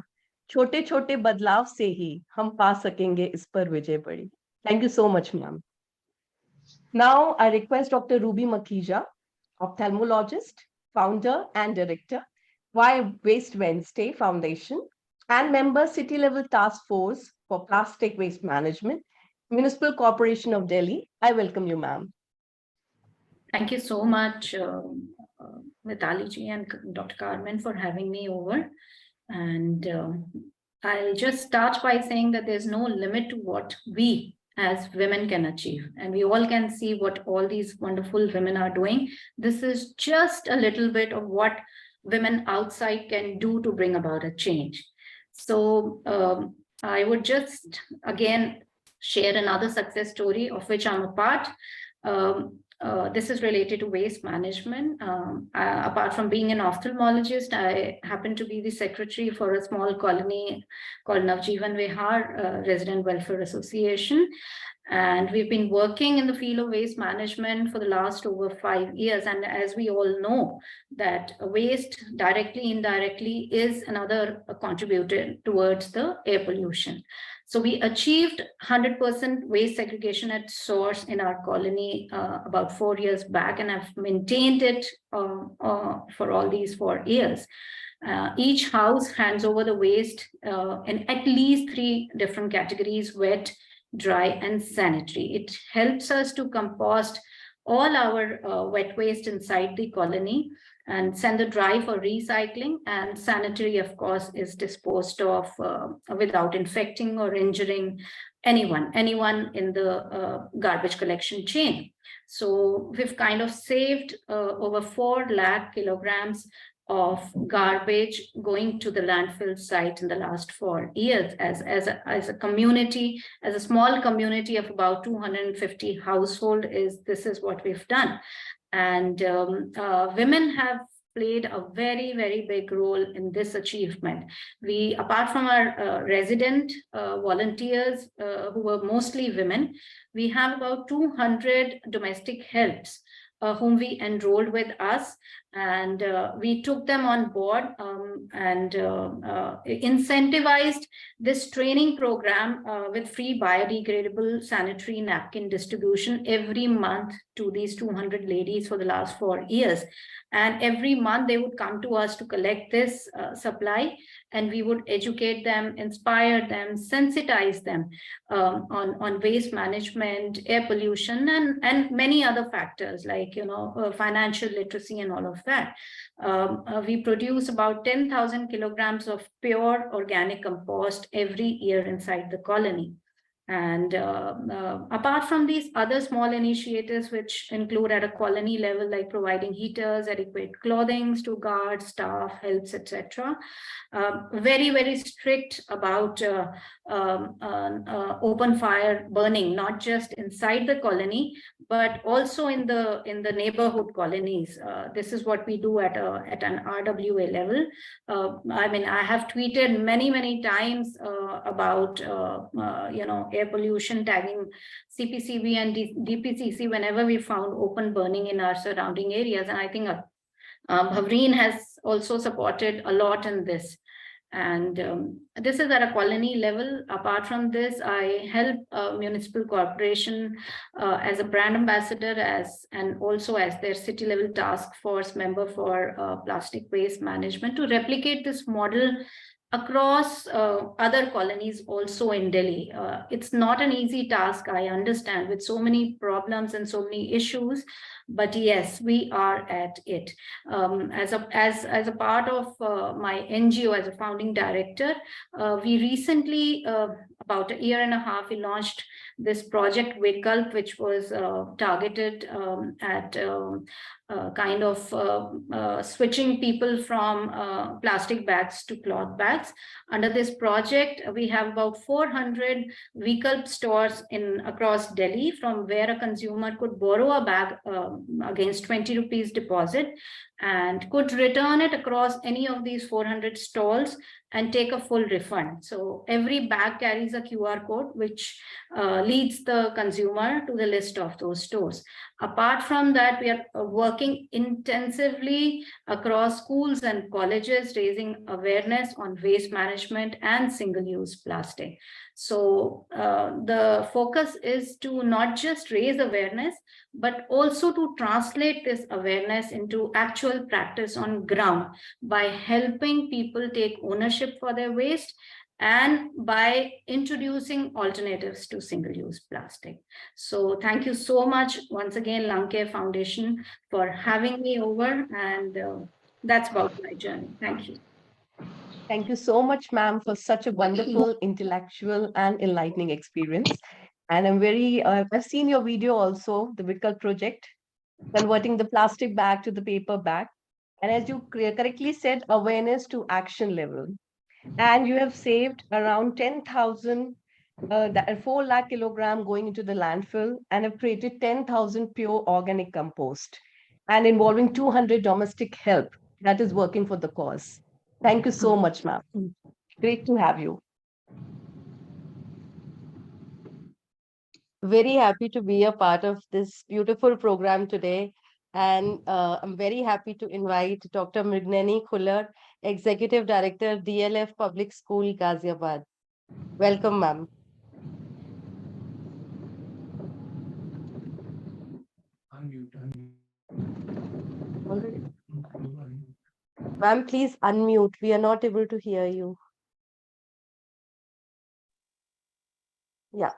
A: छोटे छोटे बदलाव से ही हम पा सकेंगे इस पर विजय बड़ी. Thank you so much, ma'am. Now I request Dr. Ruby Makhija, ophthalmologist, founder and director, Why Waste Wednesday Foundation, and member City Level Task Force for Plastic Waste Management, Municipal Corporation of Delhi. I welcome you, ma'am.
G: Thank you so much, Mitali ji and Dr. Carmen, for having me over. And I'll just start by saying that there's no limit to what we as women can achieve. And we all can see what all these wonderful women are doing. This is just a little bit of what women outside can do to bring about a change. So I would just again share another success story of which I'm a part. This is related to waste management. Apart from being an ophthalmologist, I happen to be the secretary for a small colony called Navjeevan Vihar Resident Welfare Association. And we've been working in the field of waste management for the last over 5 years. And as we all know, that waste directly, indirectly is another contributor towards the air pollution. So we achieved 100% waste segregation at source in our colony about 4 years back, and I've maintained it for all these 4 years. Each house hands over the waste in at least 3 different categories: wet, dry, and sanitary. It helps us to compost all our wet waste inside the colony and send the dry for recycling, and sanitary, of course, is disposed of without infecting or injuring anyone in the garbage collection chain. So we've kind of saved over 4 lakh kilograms of garbage going to the landfill site in the last 4 years as a community, as a small community of about 250 households. This is what we've done. And women have played a very, very big role in this achievement. We, apart from our resident volunteers who were mostly women, we have about 200 domestic helps whom we enrolled with us, and we took them on board and incentivized this training program with free biodegradable sanitary napkin distribution every month to these 200 ladies for the last 4 years. And every month they would come to us to collect this supply, and we would educate them, inspire them, sensitize them on waste management, air pollution, and many other factors like, financial literacy and all of that. We produce about 10,000 kilograms of pure organic compost every year inside the colony. And apart from these other small initiatives, which include at a colony level, like providing heaters, adequate clothing to guards, staff, helps, etc., very, very strict about open fire burning, not just inside the colony, but also in the neighborhood colonies. This is what we do at an RWA level. I mean, I have tweeted many times about air pollution, tagging CPCB and DPCC whenever we found open burning in our surrounding areas. And I think Bhavreen has also supported a lot in this. And this is at a colony level. Apart from this, I help municipal corporation as a brand ambassador, and also as their city level task force member for plastic waste management, to replicate this model across other colonies also in Delhi. It's not an easy task, I understand, with so many problems and so many issues, but yes, we are at it. As a part of my NGO, as a founding director, we recently, about a year and a half, we launched this project Vikalp, which was targeted at kind of switching people from plastic bags to cloth bags. Under this project, we have about 400 Vikalp stores across Delhi, from where a consumer could borrow a bag against 20 rupees deposit and could return it across any of these 400 stalls and take a full refund. So every bag carries a QR code, which leads the consumer to the list of those stores. Apart from that, we are working intensively across schools and colleges, raising awareness on waste management and single-use plastic. So the focus is to not just raise awareness, but also to translate this awareness into actual practice on ground by helping people take ownership for their waste and by introducing alternatives to single-use plastic. So thank you so much once again, Lung Care Foundation, for having me over, and that's about my journey. Thank you.
A: Thank you so much, ma'am, for such a wonderful, intellectual, and enlightening experience. And I'm I've seen your video also, the Vikalp project, converting the plastic bag to the paper bag. And as you correctly said, awareness to action level. And you have saved around 10,000, 4 lakh kilogram going into the landfill, and have created 10,000 pure organic compost, and involving 200 domestic help that is working for the cause. Thank you so much, ma'am. Great to have you. Very happy to be a part of this beautiful program today. And I'm very happy to invite Dr. Mrignani Khullar, Executive Director, DLF Public School, Ghaziabad. Welcome, ma'am. Ma'am, please unmute. We are not able to hear you. Yeah.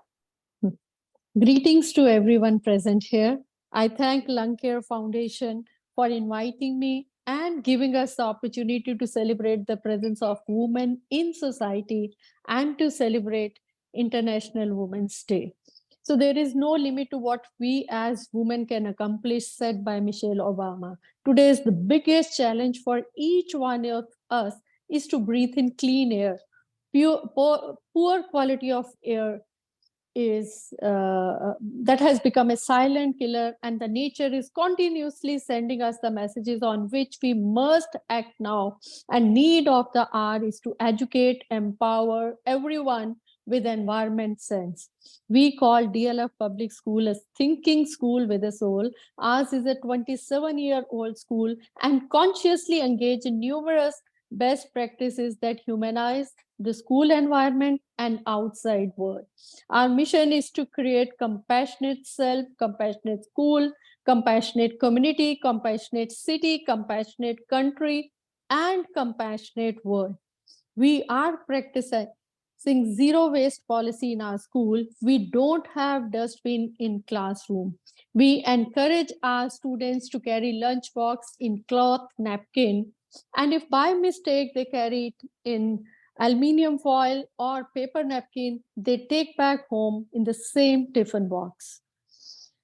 H: Greetings to everyone present here. I thank Lung Care Foundation for inviting me and giving us the opportunity to celebrate the presence of women in society and to celebrate International Women's Day. So there is no limit to what we as women can accomplish, said by Michelle Obama. Today's the biggest challenge for each one of us is to breathe in clean air. Poor quality of air is that has become a silent killer, and the nature is continuously sending us the messages on which we must act now. And need of the hour is to educate, empower everyone with environment sense. We call DLF Public School a thinking school with a soul. Ours is a 27-year-old school and consciously engage in numerous best practices that humanize the school environment and outside world. Our mission is to create compassionate self, compassionate school, compassionate community, compassionate city, compassionate country, and compassionate world. We are practicing zero waste policy in our school. We don't have dustbin in classroom. We encourage our students to carry lunchbox in cloth napkin, and if by mistake they carry it in aluminum foil or paper napkin, they take back home in the same tiffin box.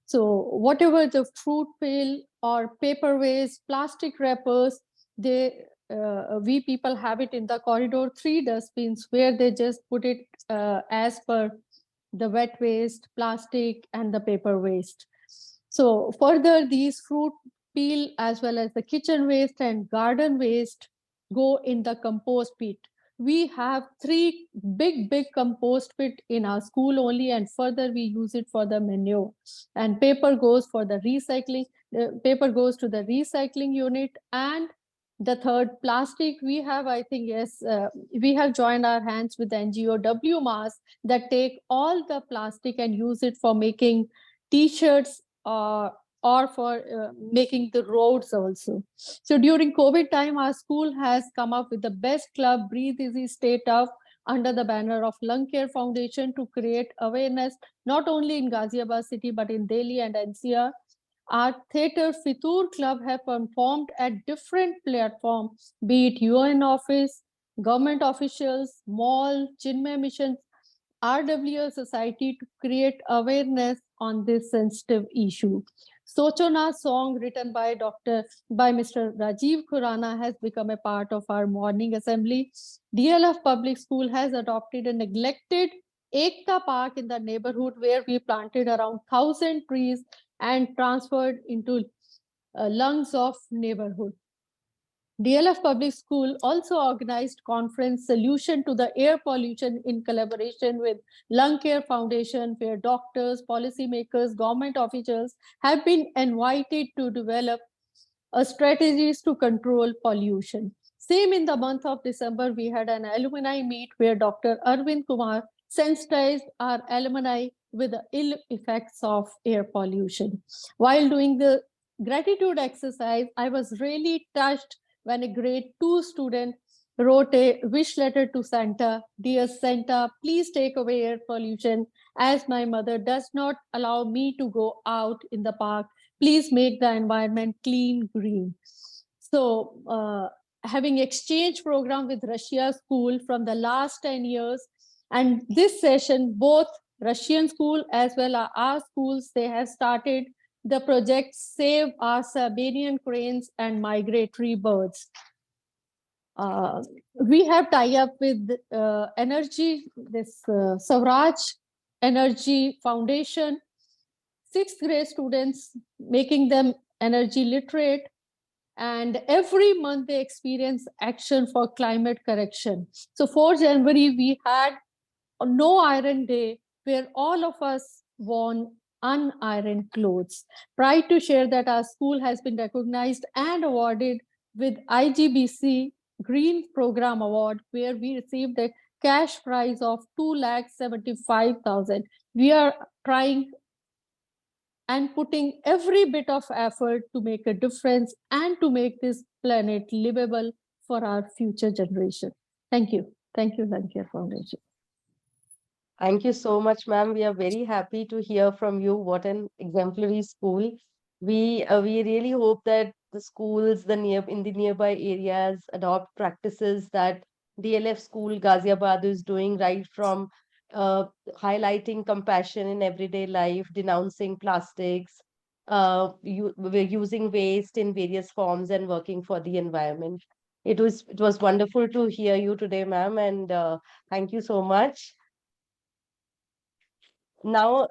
H: So whatever the fruit peel or paper waste, plastic wrappers, we people have it in the corridor 3 dustbins where they just put it as per the wet waste, plastic, and the paper waste. So further, these fruit peel as well as the kitchen waste and garden waste go in the compost pit. We have 3 big compost pit in our school only, and further we use it for the manure. And paper goes for the recycling. Paper goes to the recycling unit. And the third, plastic, we have, I think, yes, we have joined our hands with the NGO WMAS that take all the plastic and use it for making t-shirts or for making the roads also. So during COVID time, our school has come up with the best club, Breathe Easy, Stay Tough, under the banner of Lung Care Foundation to create awareness, not only in Ghaziabad city, but in Delhi and NCR. Our theater Fitur Club have performed at different platforms, be it UN office, government officials, mall, Chinmay Mission, RWA Society, to create awareness on this sensitive issue. Sochona song written by Mr. Rajiv Khurana has become a part of our morning assembly. DLF Public School has adopted a neglected Ekta Park in the neighborhood where we planted around 1,000 trees and transferred into lungs of neighborhood. DLF Public School also organized conference Solution to the Air Pollution in collaboration with Lung Care Foundation, where doctors, policymakers, government officials have been invited to develop strategies to control pollution. Same in the month of December, we had an alumni meet where Dr. Arvind Kumar sensitized our alumni with the ill effects of air pollution. While doing the gratitude exercise, I was really touched when a grade 2 student wrote a wish letter to Santa. Dear Santa, please take away air pollution as my mother does not allow me to go out in the park. Please make the environment clean, green. So having exchange program with Russia school from the last 10 years, and this session, both Russian school as well as our schools, they have started the project Save Our Siberian Cranes and Migratory Birds. we have tie-up with Energy, this Swaraj Energy Foundation, 6th grade students, making them energy literate. And every month they experience action for climate correction. So 4 January, we had a no iron day where all of us wore unironed clothes. Proud to share that our school has been recognized and awarded with IGBC Green Program Award, where we received a cash prize of 2,75,000. We are trying and putting every bit of effort to make a difference and to make this planet livable for our future generation. Thank you. Thank you, Lankya Foundation.
A: Thank you so much, ma'am. We are very happy to hear from you. What an exemplary school. We really hope that the schools in the nearby areas adopt practices that DLF School Ghaziabad is doing, right from highlighting compassion in everyday life, denouncing plastics, using waste in various forms, and working for the environment. It was wonderful to hear you today, ma'am, and thank you so much. Now,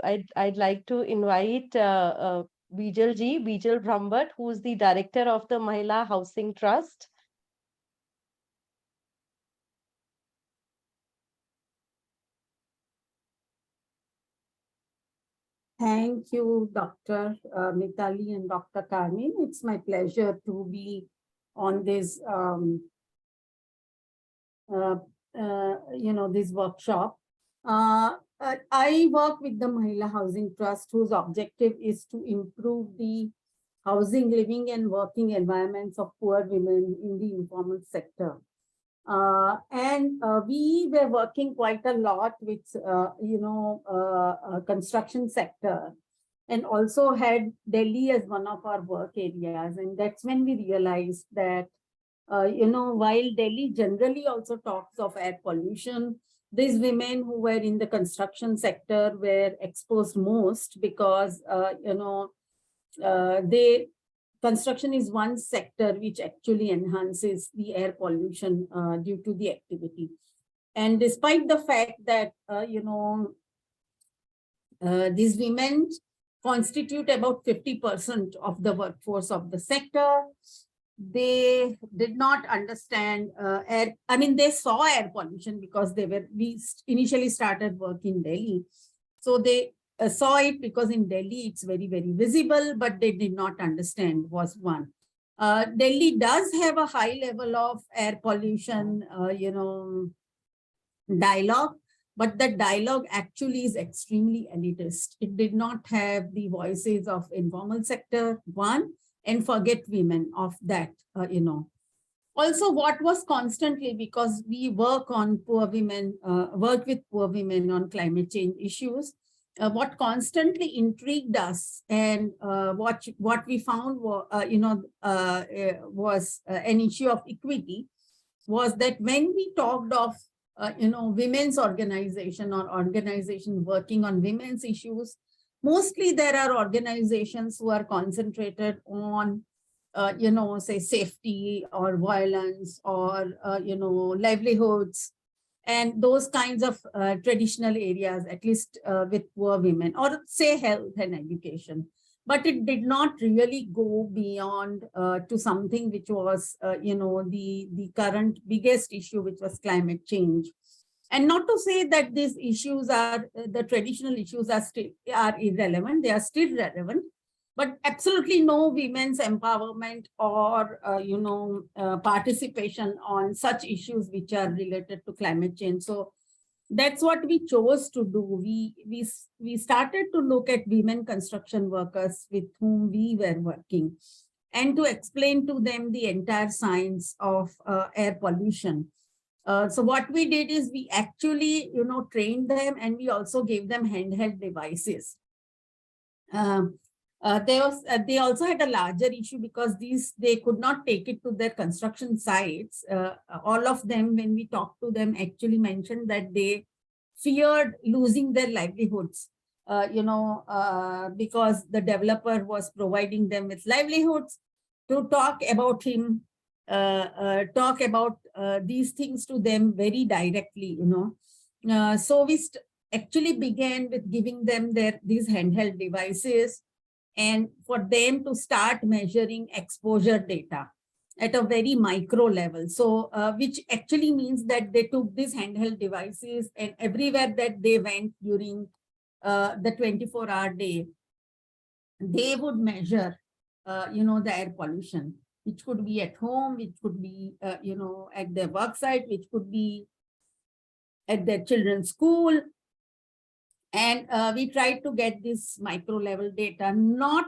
A: I'd like to invite Bijal Brahmbhatt, who's the director of the Mahila Housing Trust.
I: Thank you, Dr. Mitali and Dr. Carmen. It's my pleasure to be on this, this workshop. I work with the Mahila Housing Trust, whose objective is to improve the housing, living, and working environments of poor women in the informal sector. We were working quite a lot with, construction sector, and also had Delhi as one of our work areas. And that's when we realized that, while Delhi generally also talks of air pollution, these women who were in the construction sector were exposed most because, construction is one sector which actually enhances the air pollution due to the activity. And despite the fact that, these women constitute about 50% of the workforce of the sector, they did not understand they saw air pollution because we initially started work in Delhi. So they saw it because in Delhi it's very, very visible, but they did not understand was one. Delhi does have a high level of air pollution, dialogue, but the dialogue actually is extremely elitist. It did not have the voices of informal sector, one, and forget women of that, Also, what was constantly, because we work on poor women, work with poor women on climate change issues, what constantly intrigued us and what we found was an issue of equity, was that when we talked of women's organization or organization working on women's issues, mostly there are organizations who are concentrated on say safety or violence or livelihoods and those kinds of traditional areas, at least with poor women, or say health and education. But it did not really go beyond to something which was, the current biggest issue, which was climate change. And not to say that these issues are, the traditional issues are irrelevant, they are still relevant, but absolutely no women's empowerment or, participation on such issues which are related to climate change. So that's what we chose to do. We started to look at women construction workers with whom we were working and to explain to them the entire science of air pollution. So what we did is we actually, trained them, and we also gave them handheld devices. They also had a larger issue because they could not take it to their construction sites. All of them, when we talked to them, actually mentioned that they feared losing their livelihoods, because the developer was providing them with livelihoods. To talk about him, talk about these things to them very directly, So we actually began with giving them these handheld devices and for them to start measuring exposure data at a very micro level. So, which actually means that they took these handheld devices and everywhere that they went during the 24-hour day, they would measure, the air pollution, which could be at home, which could be, at their work site, which could be at their children's school. And we tried to get this micro level data, not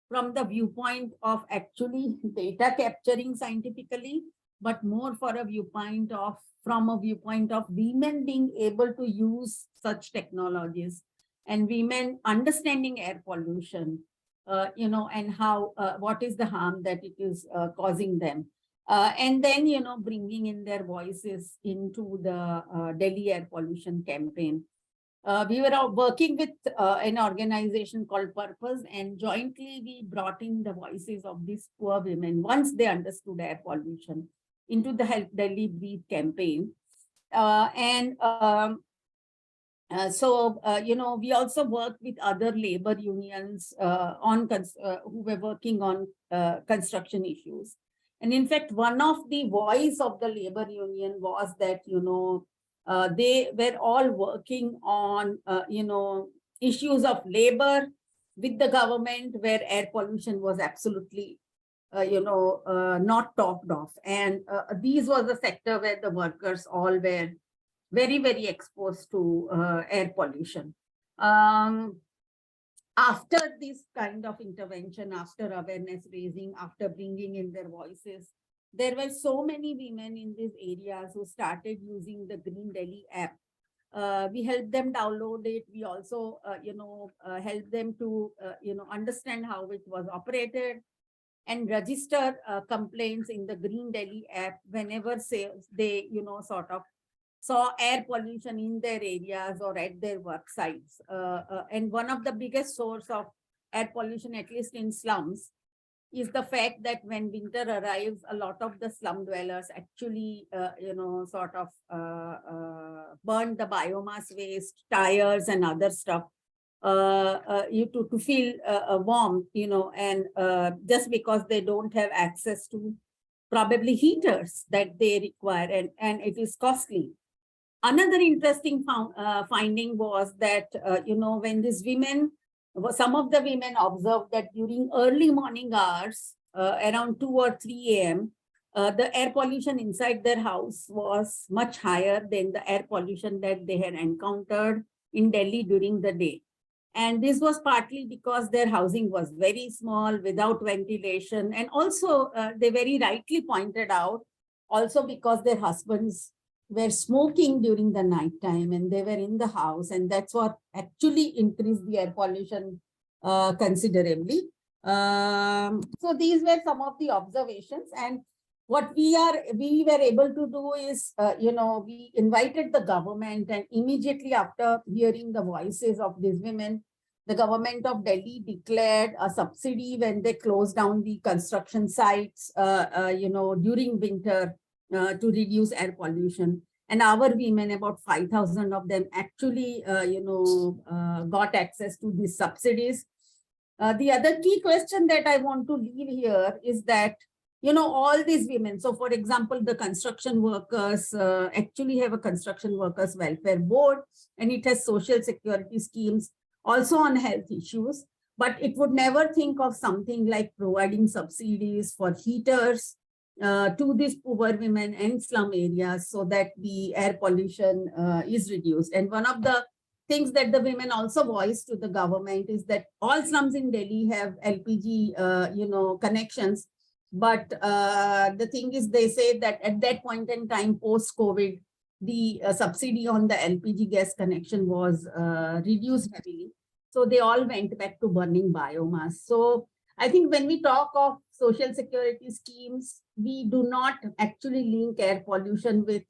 I: from the viewpoint of actually data capturing scientifically, but more from a viewpoint of women being able to use such technologies and women understanding air pollution, and how, what is the harm that it is causing them. And then, bringing in their voices into the Delhi air pollution campaign. We were working with an organization called Purpose, and jointly we brought in the voices of these poor women once they understood air pollution into the Help Delhi Breathe campaign. We also worked with other labor unions who were working on construction issues. And in fact, one of the voice of the labor union was that, they were all working on, issues of labor with the government where air pollution was absolutely, not talked of. And these was a sector where the workers all were very, very exposed to air pollution. After this kind of intervention, after awareness raising, after bringing in their voices, there were so many women in these areas who started using the Green Delhi app. We helped them download it. We also, helped them to, understand how it was operated and register complaints in the Green Delhi app whenever they, sort of saw air pollution in their areas or at their work sites. And one of the biggest source of air pollution, at least in slums, is the fact that when winter arrives, a lot of the slum dwellers actually, burn the biomass waste, tires and other stuff to feel warm, and just because they don't have access to probably heaters that they require, and it is costly. Another interesting finding was that, when these women, some of the women observed that during early morning hours, around 2 or 3 a.m., the air pollution inside their house was much higher than the air pollution that they had encountered in Delhi during the day. And this was partly because their housing was very small, without ventilation. And also, they very rightly pointed out, also because their husbands were smoking during the night time and they were in the house, and that's what actually increased the air pollution considerably. So these were some of the observations, and what we were able to do is, we invited the government, and immediately after hearing the voices of these women, the government of Delhi declared a subsidy when they closed down the construction sites, during winter, to reduce air pollution. And our women, about 5,000 of them, actually, got access to these subsidies. The other key question that I want to leave here is that, all these women, so for example, the construction workers actually have a construction workers welfare board, and it has social security schemes also on health issues, but it would never think of something like providing subsidies for heaters to these poor women and slum areas so that the air pollution is reduced. And one of the things that the women also voiced to the government is that all slums in Delhi have LPG, connections. But the thing is, they say that at that point in time, post-COVID, the subsidy on the LPG gas connection was reduced heavily. So they all went back to burning biomass. So I think when we talk of social security schemes, we do not actually link air pollution with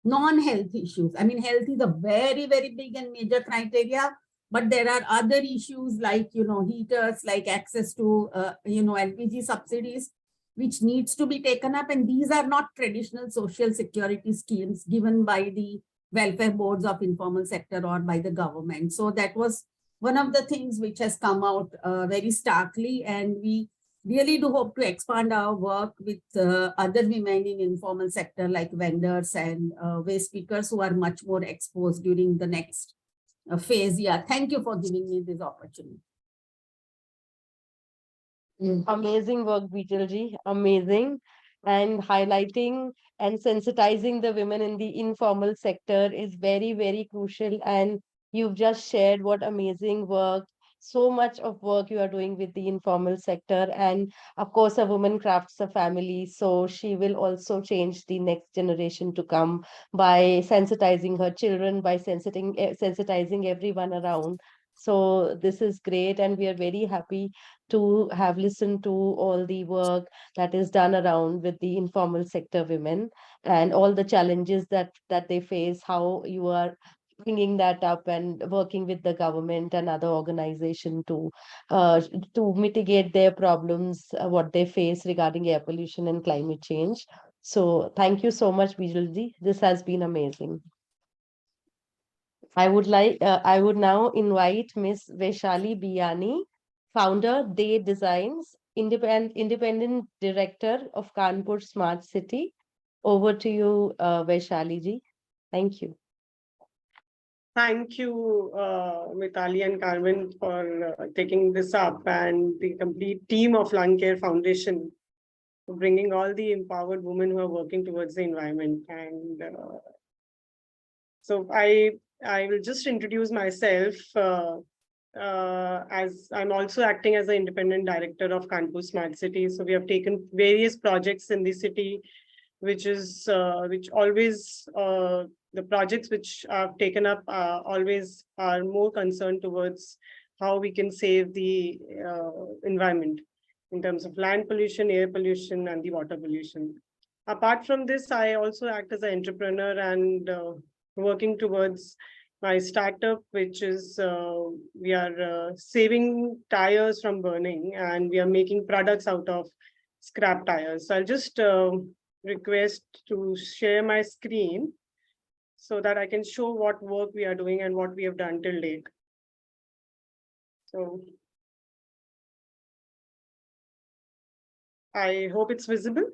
I: non-health issues. I mean, health is a very, very big and major criteria, but there are other issues like, heaters, like access to, LPG subsidies, which needs to be taken up. And these are not traditional social security schemes given by the welfare boards of informal sector or by the government. So that was one of the things which has come out very starkly. And we really do hope to expand our work with other women in informal sector like vendors and waste speakers who are much more exposed during the next phase. Yeah, thank you for giving me this opportunity.
A: Amazing work, Beetle amazing. And highlighting and sensitizing the women in the informal sector is very, very crucial. And you've just shared what amazing work, so much of work you are doing with the informal sector. And of course, a woman crafts a family, so she will also change the next generation to come by sensitizing her children, by sensitizing everyone around. So this is great, and we are very happy to have listened to all the work that is done around with the informal sector women and all the challenges that they face, how you are bringing that up and working with the government and other organization to mitigate their problems, what they face regarding air pollution and climate change. So thank you so much, Bijulji. This has been amazing. I would now invite Miss Vaishali Biyani, founder, Day Designs, independent director of Kanpur Smart City. Over to you, Vaishali ji. Thank you.
J: Thank you, Mitali and Carmen, for taking this up, and the complete team of Lung Care Foundation for bringing all the empowered women who are working towards the environment. And so I will just introduce myself as I'm also acting as the independent director of Kanpur Smart City. So we have taken various projects in the city, which always the projects which I've taken up always are more concerned towards how we can save the environment in terms of land pollution, air pollution, and the water pollution. Apart from this, I also act as an entrepreneur and working towards my startup, which is we are saving tires from burning, and we are making products out of scrap tires. So I'll just request to share my screen so that I can show what work we are doing and what we have done till date. So I hope it's visible.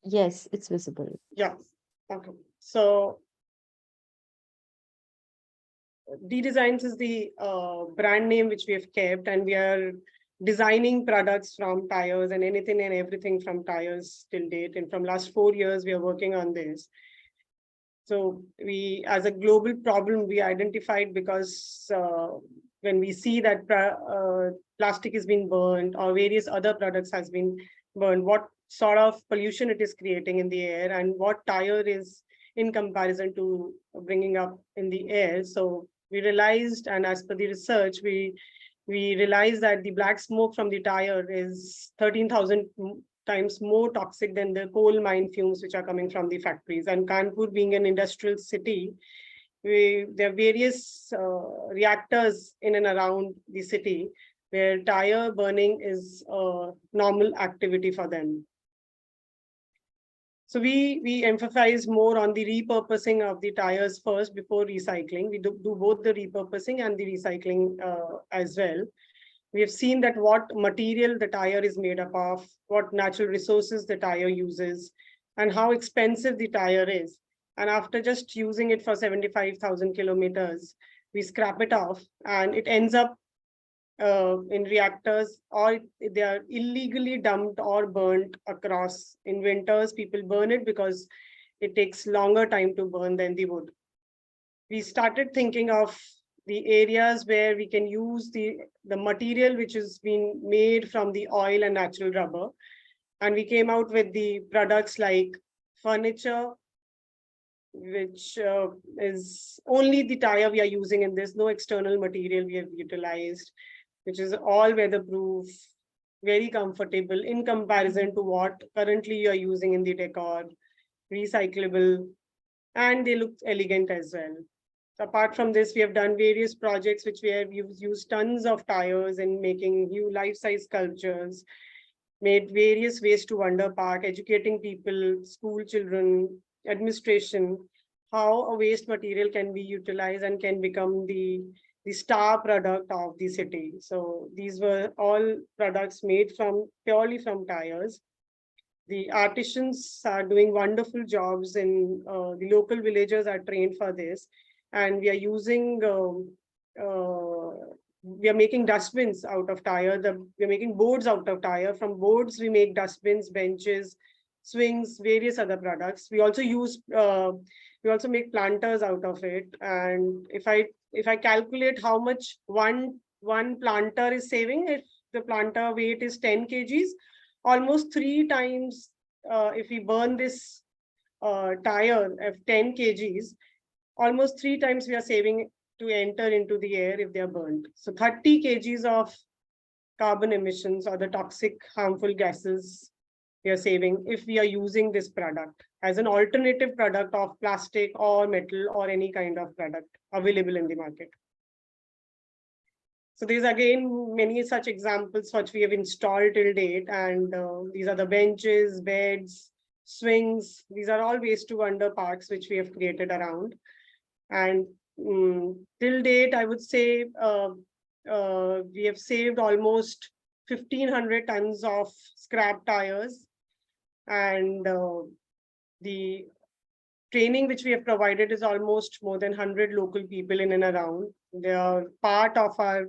A: Yes, it's visible.
J: Yeah, okay. So D Designs is the brand name which we have kept, and we are designing products from tires and anything and everything from tires till date. And from last 4 years, we are working on this. So we, as a global problem, we identified because when we see that plastic is being burned or various other products has been burned, what sort of pollution it is creating in the air and what tire is in comparison to bringing up in the air. So we realized, and as per the research, we realized that the black smoke from the tire is 13,000 times more toxic than the coal mine fumes which are coming from the factories. And Kanpur being an industrial city, there are various reactors in and around the city where tire burning is a normal activity for them. So we emphasize more on the repurposing of the tires first before recycling. We do both the repurposing and the recycling as well. We have seen that what material the tire is made up of, what natural resources the tire uses, and how expensive the tire is. And after just using it for 75,000 kilometers, we scrap it off and it ends up in reactors, or they are illegally dumped or burnt across. In winters, people burn it because it takes longer time to burn than the wood. We started thinking of the areas where we can use the material which is being made from the oil and natural rubber. And we came out with the products like furniture, which is only the tire we are using, and there's no external material we have utilized, which is all weatherproof, very comfortable in comparison to what currently you are using in the decor, recyclable, and they look elegant as well. apart from this, we have done various projects which we have used tons of tires in making new life-size sculptures, made various ways to wonder park, educating people, school children, administration, how a waste material can be utilized and can become the star product of the city. So these were all products made purely from tires. The artisans are doing wonderful jobs, and the local villagers are trained for this. And we are using, we are making dustbins out of tire. We are making boards out of tire. From boards, we make dustbins, benches, swings, various other products. We also we also make planters out of it. And if I calculate how much one planter is saving, if the planter weight is 10 kgs, almost 3 times, if we burn this tire of 10 kgs, almost 3 times we are saving to enter into the air if they are burned. So 30 kgs of carbon emissions or the toxic harmful gases we are saving if we are using this product as an alternative product of plastic or metal or any kind of product available in the market. So there's again many such examples which we have installed till date, and these are the benches, beds, swings. These are all ways to wonder parks which we have created around. And till date, I would say we have saved almost 1,500 tons of scrap tires, and the training which we have provided is almost more than 100 local people in and around. They are part of our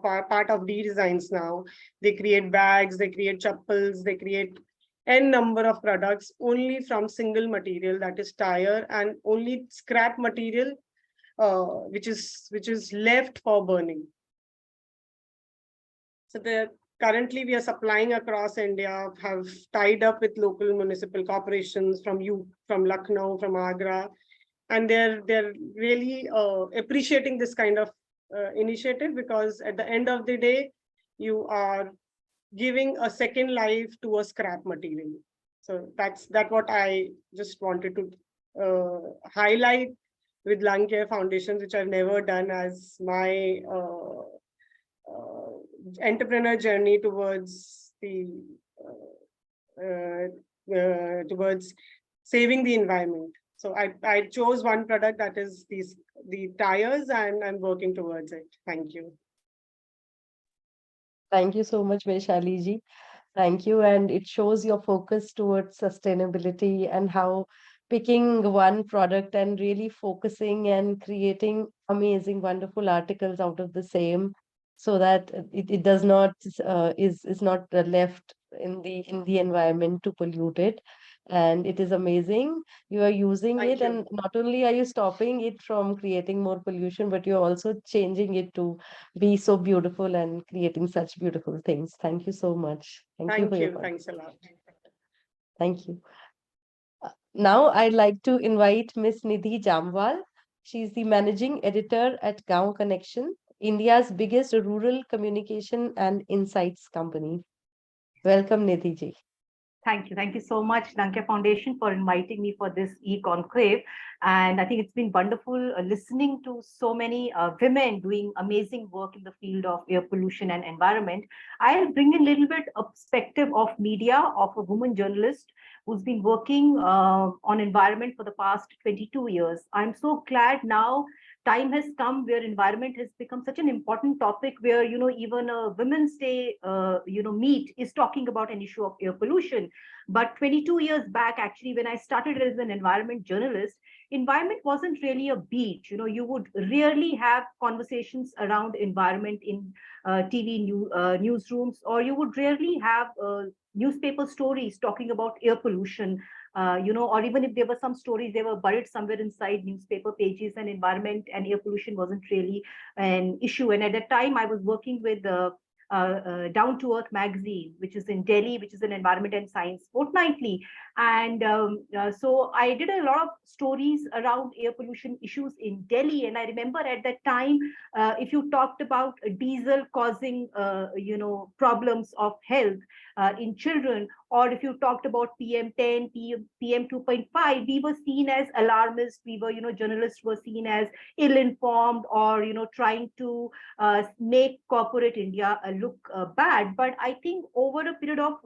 J: part of D Designs now. They create bags, they create chappals, they create n number of products only from single material, that is tire, and only scrap material which is left for burning. So currently we are supplying across India, have tied up with local municipal corporations from Lucknow, from Agra, and they're really appreciating this kind of initiative, because at the end of the day, you are giving a second life to a scrap material. So that's what I just wanted to highlight with Lung Care Foundation, which I've never done as my entrepreneur journey towards towards saving the environment. So I chose one product, that is the tires, and I'm working towards it. Thank you.
A: Thank you so much, Vaishali ji. Thank you. And it shows your focus towards sustainability and how picking one product and really focusing and creating amazing, wonderful articles out of the same, so that it does not is not left in the environment to pollute it. And it is amazing. You are using
J: Thank
A: it,
J: you.
A: and not only are you stopping it from creating more pollution, but you're also changing it to be so beautiful and creating such beautiful things. Thank you so much. Thank you for your part.
J: Thanks a lot.
A: Thank you. Now I'd like to invite Miss Nidhi Jamwal. She's the managing editor at Gaon Connection, India's biggest rural communication and insights company. Welcome, Nidhi ji.
K: Thank you. Thank you so much, Lung Care Foundation, for inviting me for this eConclave. And I think it's been wonderful listening to so many women doing amazing work in the field of air pollution and environment. I'll bring in a little bit of perspective of media, of a woman journalist who's been working on environment for the past 22 years. I'm so glad now time has come where environment has become such an important topic, where even a Women's Day meet is talking about an issue of air pollution. But 22 years back, actually, when I started as an environment journalist, environment wasn't really a beat. You would rarely have conversations around environment in TV newsrooms, or you would rarely have newspaper stories talking about air pollution. Or even if there were some stories, they were buried somewhere inside newspaper pages, and environment and air pollution wasn't really an issue. And at that time, I was working with Down to Earth magazine, which is in Delhi, which is an environment and science fortnightly. And so I did a lot of stories around air pollution issues in Delhi. And I remember at that time, if you talked about diesel causing, problems of health in children, or if you talked about PM10, PM 2.5, we were seen as alarmists. We were, journalists were seen as ill-informed, or trying to make corporate India look bad. But I think over a period of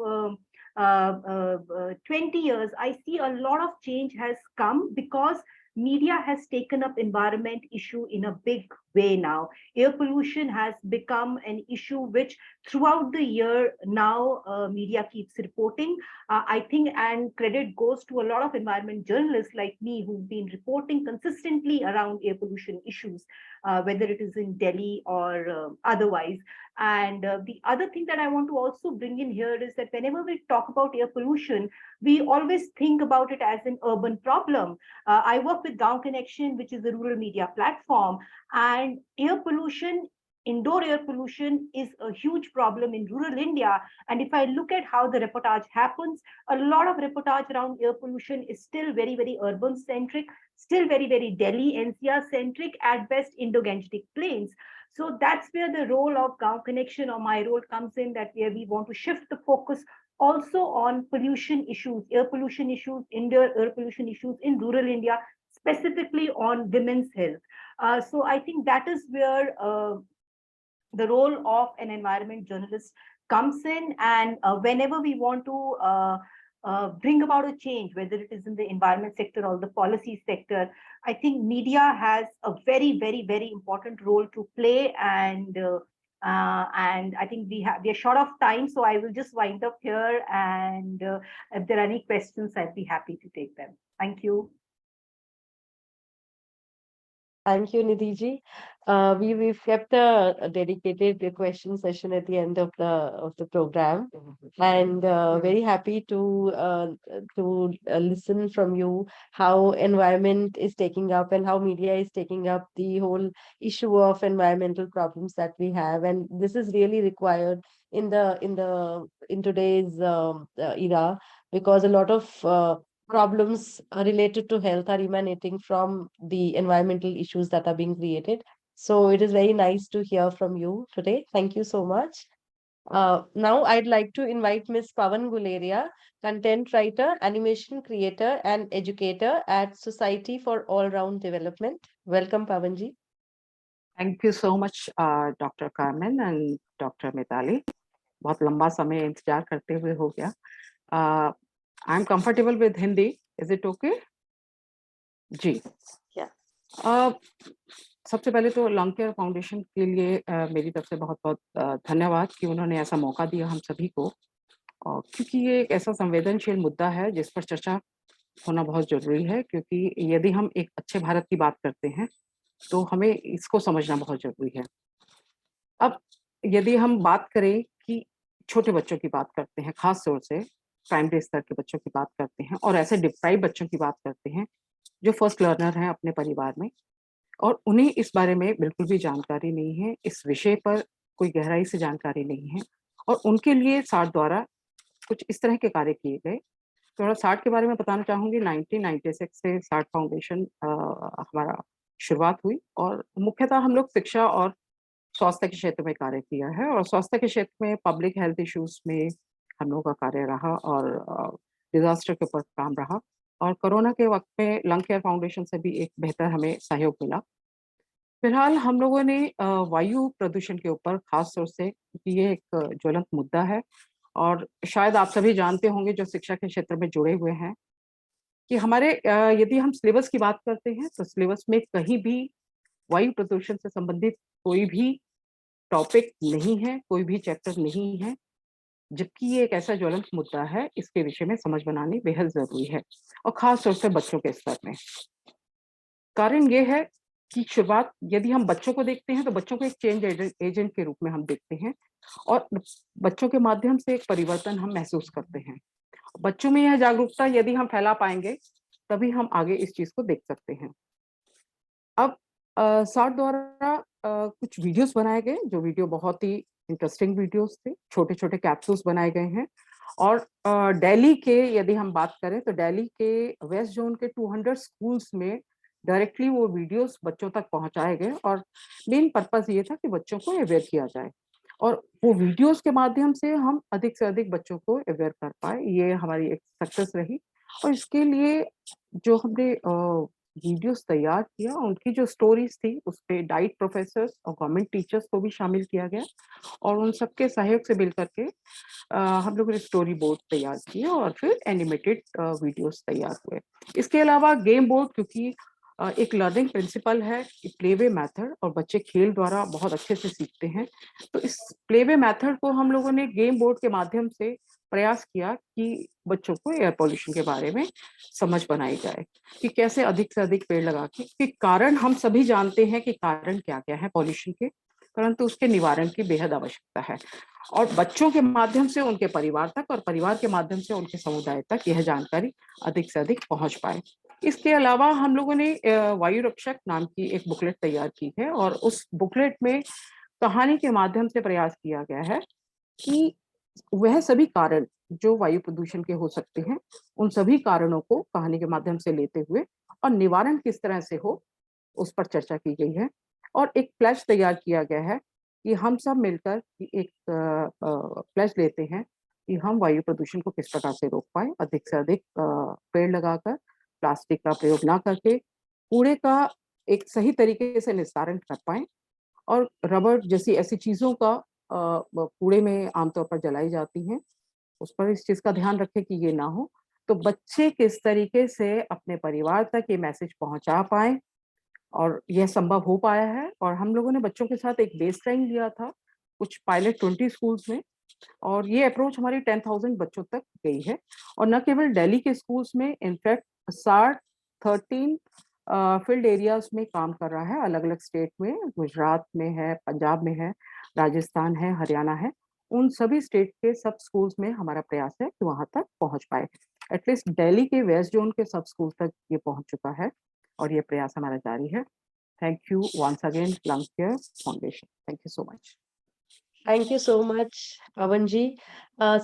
K: 20 years, I see a lot of change has come, because media has taken up environment issue in a big way now. Air pollution has become an issue which throughout the year now media keeps reporting. I think, and credit goes to a lot of environment journalists like me who've been reporting consistently around air pollution issues, whether it is in Delhi or otherwise. And the other thing that I want to also bring in here is that whenever we talk about air pollution, we always think about it as an urban problem. I work with Gaon Connection, which is a rural media platform, and air pollution, indoor air pollution, is a huge problem in rural India. And if I look at how the reportage happens, a lot of reportage around air pollution is still very, very urban centric, still very, very Delhi NCR centric, at best Indo-Gangetic plains. So that's where the role of Gaon Connection, or my role, comes in, that where we want to shift the focus also on pollution issues, air pollution issues, indoor air pollution issues in rural India, specifically on women's health. So I think that is where the role of an environment journalist comes in. And whenever we want to bring about a change, whether it is in the environment sector or the policy sector, I think media has a very, very, very important role to play. And I think we are short of time, so I will just wind up here. And if there are any questions, I'd be happy to take them. Thank you.
A: Thank you, Nidhi ji. We've kept a dedicated question session at the end of the program, and very happy to listen from you how environment is taking up and how media is taking up the whole issue of environmental problems that we have, and this is really required in today's era, because a lot of problems related to health are emanating from the environmental issues that are being created. So it is very nice to hear from you today. Thank you so much. Now I'd like to invite Ms. Pawan Guleria, content writer, animation creator, and educator at Society for All-Round Development. Welcome, Pawanji.
L: Thank you so much, Dr. Carmen and Dr. Mithali. बहुत लंबा समय इंतजार करते हुए हो गया. I'm comfortable with Hindi. Is it okay? Ji.
A: Yeah.
L: सबसे पहले तो लंग केयर फाउंडेशन के लिए मेरी तरफ से बहुत बहुत धन्यवाद कि उन्होंने ऐसा मौका दिया हम सभी को, क्योंकि ये एक ऐसा संवेदनशील मुद्दा है जिस पर चर्चा होना बहुत जरूरी है, क्योंकि यदि हम एक अच्छे भारत की बात करते हैं तो हमें इसको समझना बहुत जरूरी है. अब यदि हम बात करें कि छोटे बच्चों की बात करते हैं, खास तौर से प्राइमरी स्तर के बच्चों की बात करते हैं, और ऐसे डिप्राइव बच्चों की बात करते हैं जो फर्स्ट लर्नर हैं अपने परिवार में, और उन्हें इस बारे में बिल्कुल भी जानकारी नहीं है, इस विषय पर कोई गहराई से जानकारी नहीं है, और उनके लिए सार्ट द्वारा कुछ इस तरह के कार्य किए गए. थोड़ा सार्ट के बारे में बताना चाहूँगी. 1996 से सार्ट फाउंडेशन हमारा शुरुआत हुई, और मुख्यतः हम लोग शिक्षा और स्वास्थ्य के क्षेत्र में कार्य किया है, और स्वास्थ्य के क्षेत्र में पब्लिक हेल्थ इश्यूज में हम लोगों का कार्य रहा, और डिजास्टर के ऊपर काम रहा, और कोरोना के वक्त में लंग केयर फाउंडेशन से भी एक बेहतर हमें सहयोग मिला. फिलहाल हम लोगों ने वायु प्रदूषण के ऊपर खास तौर से, क्योंकि ये एक ज्वलंत मुद्दा है, और शायद आप सभी जानते होंगे जो शिक्षा के क्षेत्र में जुड़े हुए हैं, कि हमारे यदि हम सिलेबस की बात करते हैं तो सिलेबस में कहीं भी वायु प्रदूषण से संबंधित कोई भी टॉपिक नहीं है, कोई भी चैप्टर नहीं है, जबकि ये एक ऐसा ज्वलंत मुद्दा है, इसके विषय में समझ बनानी बेहद जरूरी है, और खास तौर से बच्चों के स्तर में. कारण ये है कि शुरुआत यदि हम बच्चों को देखते हैं तो बच्चों को एक चेंज एजेंट के रूप में हम देखते हैं, और बच्चों के माध्यम से एक परिवर्तन हम महसूस करते हैं. बच्चों में यह जागरूकता यदि हम फैला पाएंगे तभी हम आगे इस चीज को देख सकते हैं. अब सार्ट द्वारा कुछ वीडियोस बनाए गए, जो वीडियो बहुत ही इंटरेस्टिंग वीडियोस थे, छोटे छोटे कैप्सूल्स बनाए गए हैं, और दिल्ली के यदि हम बात करें तो दिल्ली के वेस्ट जोन के 200 स्कूल्स में डायरेक्टली वो वीडियोस बच्चों तक पहुंचाए गए, और मेन पर्पस ये था कि बच्चों को अवेयर किया जाए. और वो वीडियोस के माध्यम से हम अधिक से अधिक बच्चों को अवेयर कर पाए, ये हमारी एक सक्सेस रही। और इसके लिए जो हमने वीडियोस तैयार किया, उनकी जो स्टोरीज थी उस पे डाइट प्रोफेसर्स और गवर्नमेंट टीचर्स को भी शामिल किया गया, और उन सबके सहयोग से मिल करके हम लोगों ने स्टोरी बोर्ड तैयार किए और फिर एनिमेटेड वीडियोस तैयार हुए। इसके अलावा गेम बोर्ड, क्योंकि एक लर्निंग प्रिंसिपल है कि प्लेवे मेथड, और बच्चे खेल द्वारा बहुत अच्छे से सीखते हैं, तो इस प्लेवे मेथड को हम लोगों ने गेम बोर्ड के माध्यम से प्रयास किया कि बच्चों को एयर पॉल्यूशन के बारे में समझ बनाई जाए कि कैसे अधिक से अधिक पेड़ लगा के, कि कारण हम सभी जानते हैं कि कारण क्या क्या है पॉल्यूशन के, परंतु उसके निवारण की बेहद आवश्यकता है, और बच्चों के माध्यम से उनके परिवार तक और परिवार के माध्यम से उनके समुदाय तक यह जानकारी अधिक से अधिक पहुंच पाए। इसके अलावा हम लोगों ने वायु रक्षक नाम की एक बुकलेट तैयार की है, और उस बुकलेट में कहानी के माध्यम से प्रयास किया गया है कि वह सभी कारण जो वायु प्रदूषण के हो सकते हैं, उन सभी कारणों को कहानी के माध्यम से लेते हुए और निवारण किस तरह से हो उस पर चर्चा की गई है। और एक प्लेज तैयार किया गया है कि हम सब मिलकर एक प्लेज लेते हैं कि हम वायु प्रदूषण को किस प्रकार से रोक पाए, अधिक से अधिक पेड़ लगाकर, प्लास्टिक का प्रयोग ना करके, कूड़े का एक सही तरीके से निस्तारण कर पाए, और रबर जैसी ऐसी चीजों का कूड़े में आमतौर पर जलाई जाती हैं, उस पर इस चीज का ध्यान रखें कि ये ना हो। तो बच्चे किस तरीके से अपने परिवार तक ये मैसेज पहुंचा पाए, और यह संभव हो पाया है। और हम लोगों ने बच्चों के साथ एक बेस लाइन लिया था, कुछ पायलट 20 स्कूल्स में, और ये अप्रोच हमारी 10,000 बच्चों तक गई है। और न केवल दिल्ली के स्कूल्स में, इनफैक्ट 13 फील्ड एरियाज में काम कर रहा है, अलग अलग स्टेट में, गुजरात में है, पंजाब में है, राजस्थान है, हरियाणा है, उन सभी स्टेट के सब स्कूल्स में हमारा प्रयास है कि वहां तक पहुंच पाए। एटलीस्ट दिल्ली के वेस्ट जोन के सब स्कूल तक ये पहुंच चुका है, और ये प्रयास हमारा जारी है। Thank you once again, Lung Care Foundation. Thank you so much.
A: Thank you so much, Pavanji.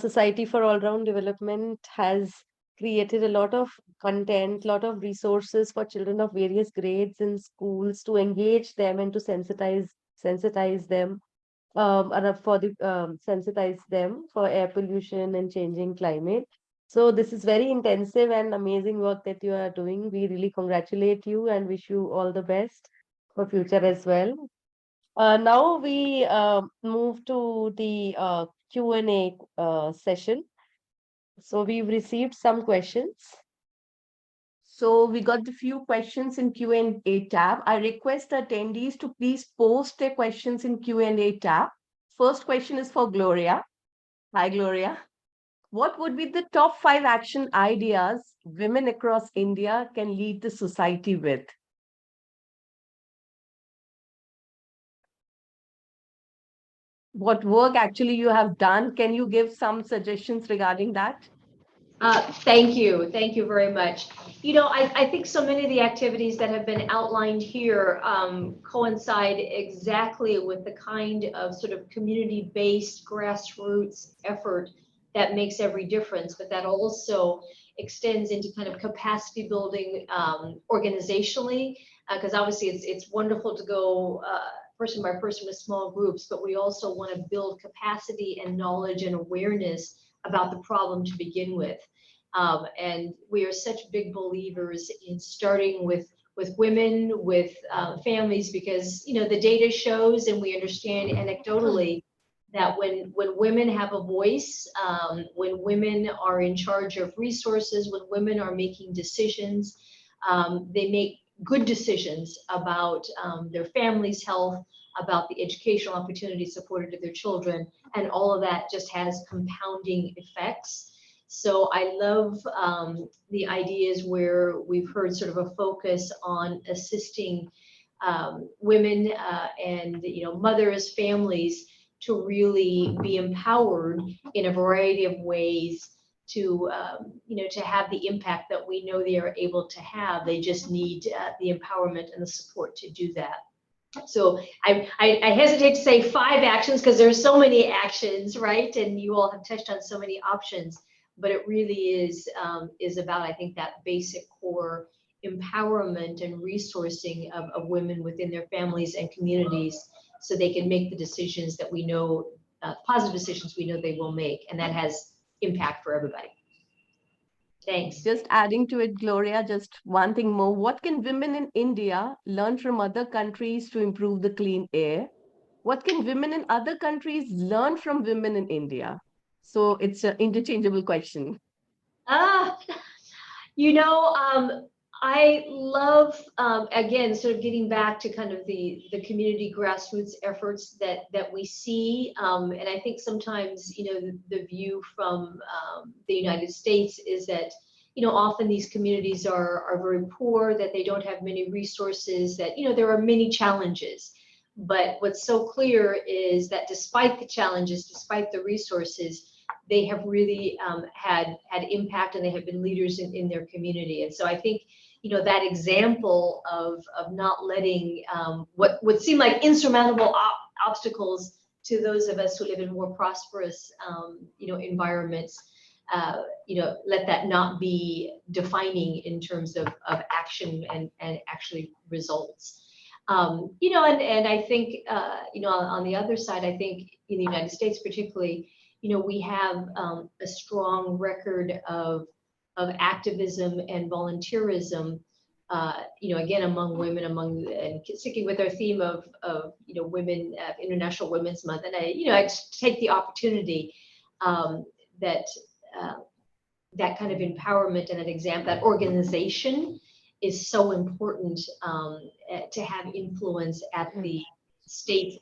A: Society for All-Round Development has created a lot of content, lot of resources for children of various grades in schools to engage them and to sensitize them, sensitize them for air pollution and changing climate. So this is very intensive and amazing work that you are doing. We really congratulate you and wish you all the best for future as well. Now we move to the Q&A session. So we've received some questions. So we got the few questions in Q&A tab. I request the attendees to please post their questions in Q&A tab. First question is for Gloria. Hi, Gloria. What would be the top 5 action ideas women across India can lead the society with? What work actually you have done? Can you give some suggestions regarding that?
B: Thank you. Thank you very much. You know, I think so many of the activities that have been outlined here coincide exactly with the kind of sort of community-based grassroots effort that makes every difference, but that also extends into kind of capacity building organizationally, because obviously it's wonderful to go person by person with small groups, but we also want to build capacity and knowledge and awareness about the problem to begin with. And we are such big believers in starting with women, with families, because, you know, the data shows and we understand anecdotally that when women have a voice, when women are in charge of resources, when women are making decisions, they make good decisions about their family's health, about the educational opportunities afforded to their children, and all of that just has compounding effects. So I love the ideas where we've heard sort of a focus on assisting women and, you know, mothers, families to really be empowered in a variety of ways to, you know, to have the impact that we know they are able to have. They just need the empowerment and the support to do that. So I hesitate to say 5 actions because there are so many actions, right? And you all have touched on so many options, but it really is about, I think, that basic core empowerment and resourcing of women within their families and communities so they can make the decisions that we know positive decisions we know they will make, and that has impact for everybody. Thanks.
A: Just adding to it, Gloria, just one thing more. What can women in India learn from other countries to improve the clean air? What can women in other countries learn from women in India? So it's an interchangeable question.
B: You know, I love, again, sort of getting back to kind of the community grassroots efforts that we see. And I think sometimes, you know, the view from the United States is that, you know, often these communities are very poor, that they don't have many resources, that, you know, there are many challenges. But what's so clear is that despite the challenges, despite the resources, they have really had impact, and they have been leaders in their community. And so I think, you know, that example of not letting what would seem like insurmountable obstacles to those of us who live in more prosperous, you know, environments, you know, let that not be defining in terms of action and actually results. You know, and I think, you know, on the other side, I think in the United States particularly, you know, we have a strong record of activism and volunteerism, you know, again, among women, and sticking with our theme of you know, women, International Women's Month. And I, you know, I take the opportunity that that kind of empowerment and an example, that organization is so important to have influence at the state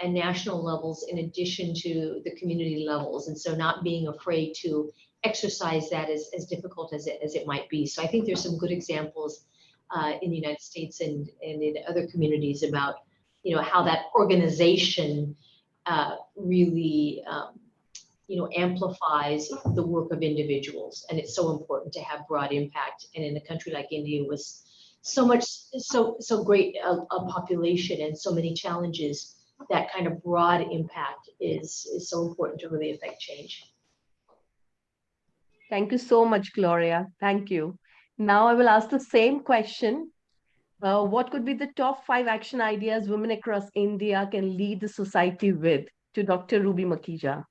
B: and national levels, in addition to the community levels. And so not being afraid to exercise that as difficult as it might be. So I think there's some good examples in the United States and in other communities about, you know, how that organization really, you know, amplifies the work of individuals. And it's so important to have broad impact. And in a country like India with so much, so great a population and so many challenges, that kind of broad impact is so important to really affect change.
A: Thank you so much, Gloria. Thank you. Now I will ask the same question. What could be the top 5 action ideas women across India can lead the society with, to Dr. Ruby Makhija?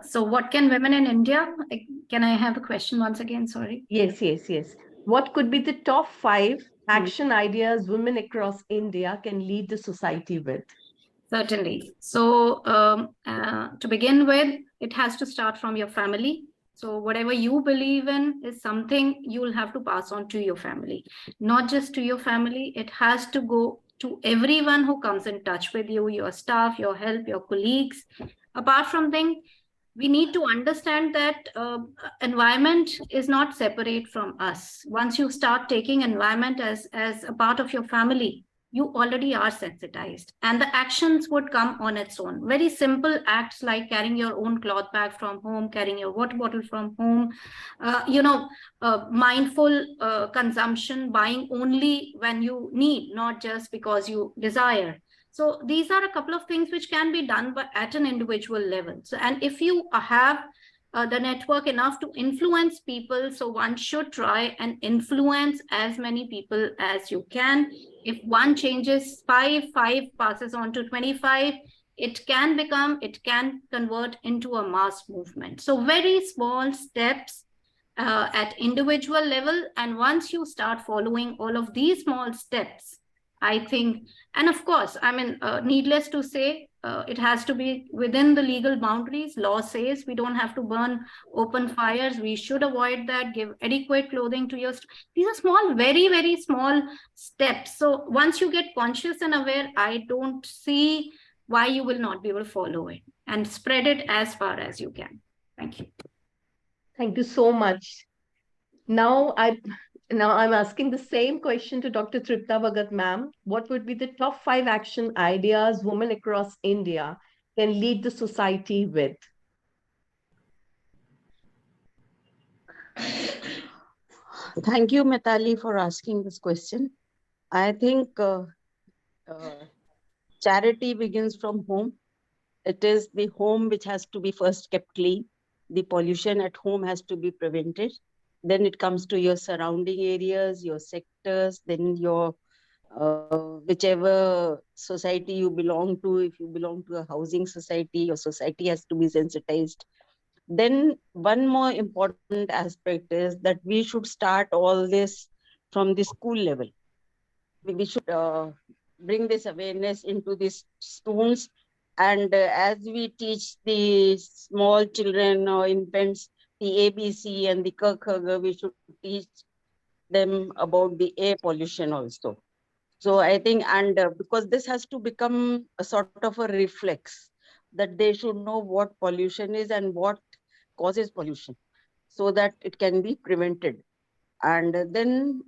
G: So what can women in India, can I have a question once again? Sorry.
A: Yes. What could be the top 5 action ideas women across India can lead the society with?
G: Certainly. So to begin with, it has to start from your family. So whatever you believe in is something you will have to pass on to your family. Not just to your family, it has to go to everyone who comes in touch with you, your staff, your help, your colleagues. Apart from them, we need to understand that environment is not separate from us. Once you start taking environment as a part of your family, you already are sensitized, and the actions would come on its own. Very simple acts like carrying your own cloth bag from home, carrying your water bottle from home, you know, mindful consumption, buying only when you need, not just because you desire. So these are a couple of things which can be done at an individual level. So, and if you have the network enough to influence people, so one should try and influence as many people as you can. If one changes 5 passes on to 25, it can convert into a mass movement. So very small steps at individual level. And once you start following all of these small steps, I think, and of course, I mean, needless to say, it has to be within the legal boundaries. Law says we don't have to burn open fires. We should avoid that. Give adequate clothing to your. These are small, very, very small steps. So once you get conscious and aware, I don't see why you will not be able to follow it, and spread it as far as you can. Thank you.
A: Thank you so much. Now I'm asking the same question to Dr. Tripta Bhagat, ma'am. What would be the top 5 action ideas women across India can lead the society with?
D: Thank you, Mitali, for asking this question. I think charity begins from home. It is the home which has to be first kept clean. The pollution at home has to be prevented. then it comes to your surrounding areas, your sectors, then your whichever society you belong to. If you belong to a housing society, your society has to be sensitized. Then one more important aspect is that we should start all this from the school level. We should bring this awareness into these schools. And as we teach the small children or infants the ABC and the K, K, G, we should teach them about the air pollution also. So I think, and because this has to become a sort of a reflex, that they should know what pollution is and what causes pollution, so that it can be prevented. And then,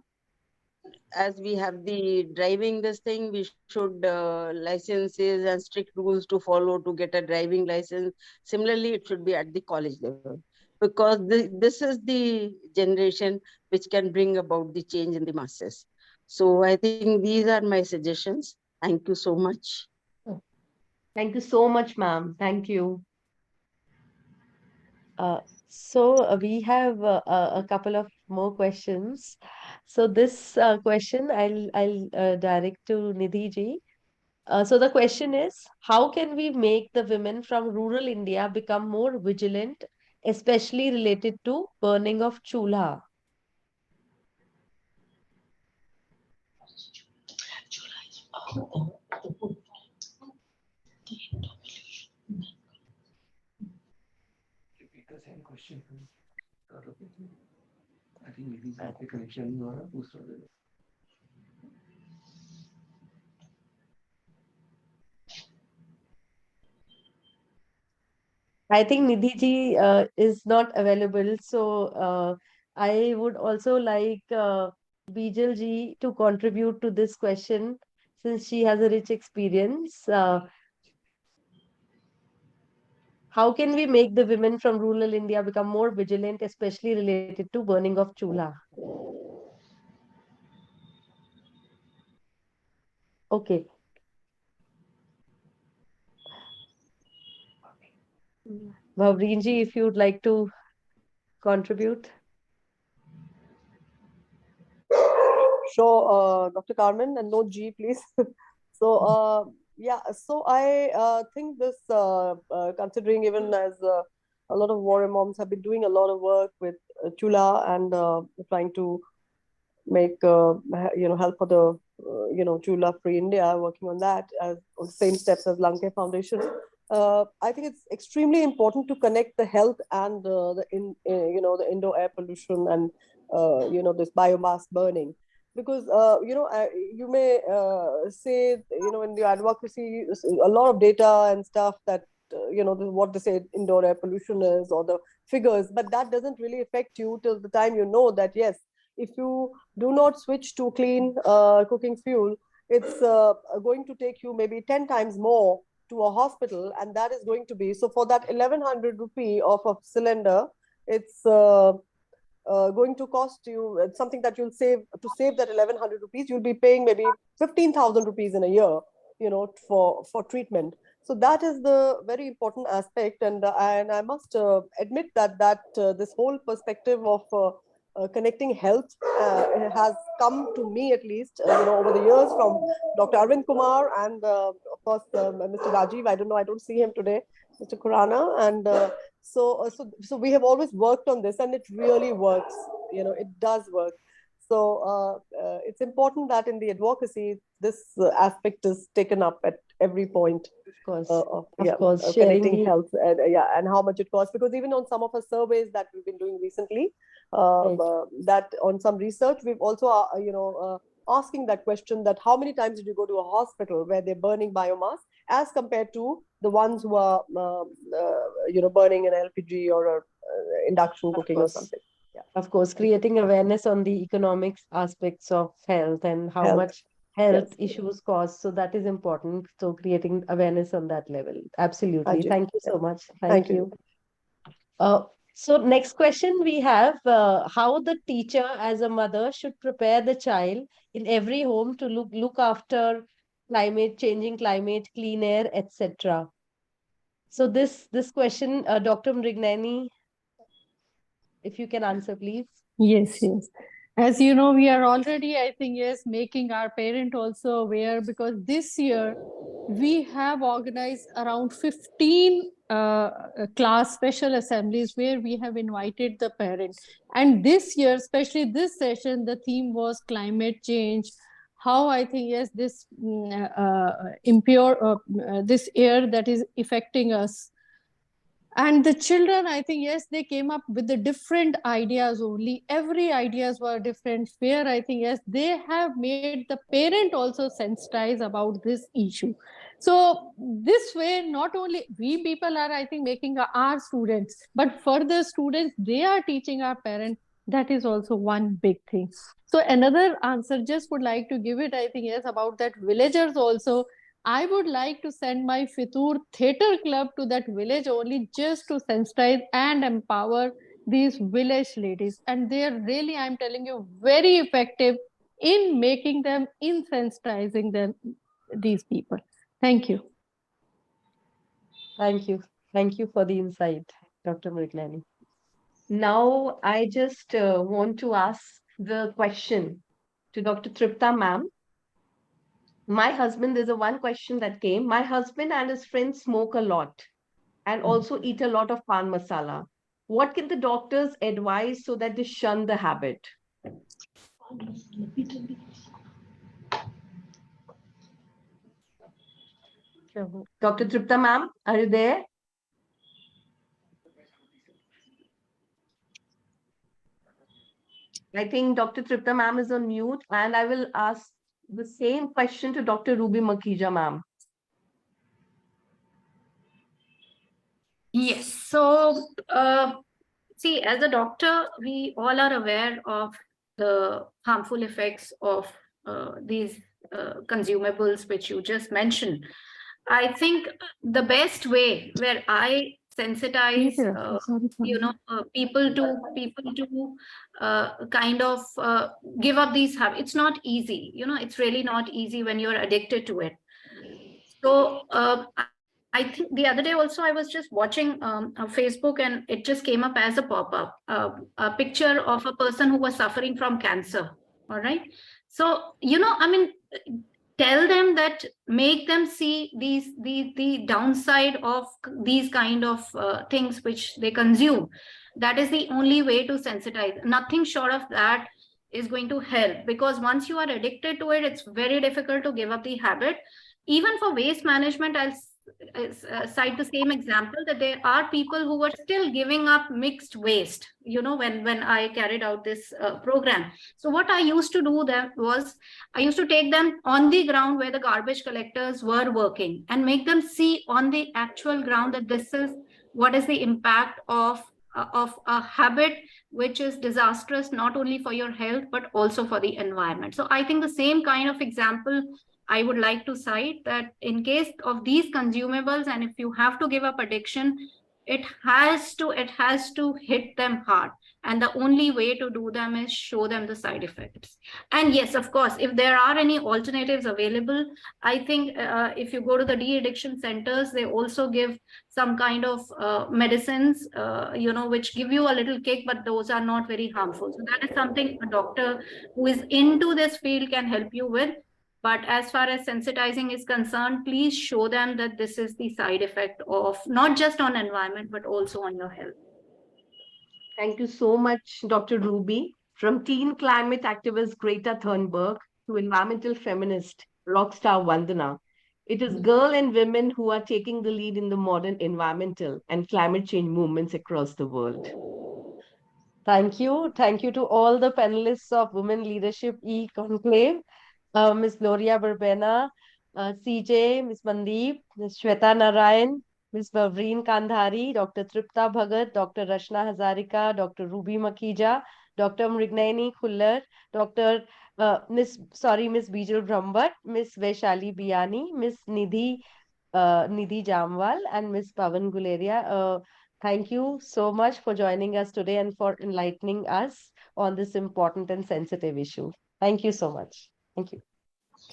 D: as we have the driving this thing, we should licenses and strict rules to follow to get a driving license. Similarly, it should be at the college level, because this is the generation which can bring about the change in the masses. So I think these are my suggestions. Thank you so much.
A: Thank you so much, ma'am. Thank you. So we have a couple of more questions. So this question I'll direct to Nidhi ji. So the question is, how can we make the women from rural India become more vigilant, especially related to burning of chulha?
M: Repeat the same question. I think maybe the connection or boost.
A: I think Nidhi ji is not available. So I would also like Bijal ji to contribute to this question since she has a rich experience. How can we make the women from rural India become more vigilant, especially related to burning of chulha? Okay. Bhavreen ji, if you'd like to contribute.
E: Sure, Dr. Carmen, and no G, please. So, yeah, so I think this, considering even as a lot of warrior moms have been doing a lot of work with Chula and trying to make, help for the, Chula Free India, working on that as on the same steps as Lanke Foundation. I think it's extremely important to connect the health and the indoor air pollution and, this biomass burning. Because, you may say, in the advocacy, a lot of data and stuff that, what they say indoor air pollution is or the figures, but that doesn't really affect you till the time you know that, yes, if you do not switch to clean cooking fuel, it's going to take you maybe 10 times more to a hospital. And that is going to be, so for that 1100 rupee of a cylinder, it's going to cost you, it's something that you'll save. To save that 1100 rupees, you'll be paying maybe 15,000 rupees in a year, for treatment. So that is the very important aspect. And I must admit that this whole perspective of connecting health has come to me, at least, over the years, from Dr. Arvind Kumar and, of course, Mr. Rajiv. I don't know, I don't see him today, Mr. Khurana. And so we have always worked on this, and it really works. It does work. So it's important that in the advocacy, this aspect is taken up at every point.
A: Of course,
E: connecting
A: sharing
E: health and and how much it costs. Because even on some of our surveys that we've been doing recently, that on some research, we've also asking that question, that how many times did you go to a hospital where they're burning biomass as compared to the ones who are burning an LPG or a induction cooking or something. Yeah.
A: Of course, creating awareness on the economics aspects of health and how
E: Health.
A: much health
E: Yes.
A: issues cause. So that is important. So creating awareness on that level. Absolutely.
E: Ajay.
A: Thank you so
E: Yeah.
A: much.
E: Thank
A: Thank you. So next question we have, how the teacher as a mother should prepare the child in every home to look after changing climate, clean air, etc. So this question, Dr. Mrignani, if you can answer, please.
H: Yes, yes. As you know, we are already, I think, yes, making our parent also aware, because this year we have organized around 15 class special assemblies where we have invited the parent. And this year, especially this session, the theme was climate change. How I think, yes, this this air that is affecting us. And the children, I think, yes, they came up with the different ideas only. Every ideas were different, where I think, yes, they have made the parent also sensitized about this issue. So this way, not only we people are, I think, making our students, but for the students, they are teaching our parents. That is also one big thing. So another answer, just would like to give it, I think, yes, about that villagers also. I would like to send my Fitur Theatre Club to that village only, just to sensitize and empower these village ladies. And they are really, I'm telling you, very effective in making them, in sensitizing them, these people. Thank you.
A: Thank you. Thank you for the insight, Dr. Mrignani. Now, I just want to ask the question to Dr. Tripta ma'am. My husband, there's a one question that came. My husband and his friends smoke a lot and also eat a lot of pan masala. What can the doctors advise so that they shun the habit? Dr. Tripta ma'am, are you there? I think Dr. Tripta ma'am is on mute, and I will ask the same question to Dr. Ruby Makhija ma'am.
G: Yes. So, see, as a doctor, we all are aware of the harmful effects of these consumables which you just mentioned. I think the best way where I sensitize, people to kind of give up these habits. It's not easy. It's really not easy when you're addicted to it. So I think the other day also I was just watching Facebook, and it just came up as a pop-up, a picture of a person who was suffering from cancer. All right. So, I mean, tell them that, make them see the downside of these kind of things which they consume. That is the only way to sensitize. Nothing short of that is going to help, because once you are addicted to it, it's very difficult to give up the habit. Even for waste management, I'll cite the same example, that there are people who were still giving up mixed waste, when I carried out this program. So what I used to do then was, I used to take them on the ground where the garbage collectors were working, and make them see on the actual ground that this is what is the impact of a habit which is disastrous, not only for your health but also for the environment. So I think the same kind of example I would like to cite, that in case of these consumables, and if you have to give up addiction, it has to hit them hard. And the only way to do them is show them the side effects. And yes, of course, if there are any alternatives available, I think if you go to the de-addiction centers, they also give some kind of medicines, which give you a little kick, but those are not very harmful. So that is something a doctor who is into this field can help you with. But as far as sensitizing is concerned, please show them that this is the side effect of not just on environment, but also on your health.
A: Thank you so much, Dr. Ruby. From clean climate activist Greta Thunberg to environmental feminist rockstar Vandana, it is girls and women who are taking the lead in the modern environmental and climate change movements across the world. Thank you. Thank you to all the panelists of Women Leadership eConclave. Ms. Gloria Verbena, CJ, Ms. Mandeep, Ms. Shweta Narayan, Ms. Bavreen Kandhari, Dr. Tripta Bhagat, Dr. Rashna Hazarika, Dr. Ruby Makhija, Dr. Mrignani Khullar, Ms. Bijal Brahmbhatt, Ms. Vaishali Biani, Ms. Nidhi Jamwal, and Ms. Pavan Guleria. Thank you so much for joining us today and for enlightening us on this important and sensitive issue. Thank you so much. Thank you.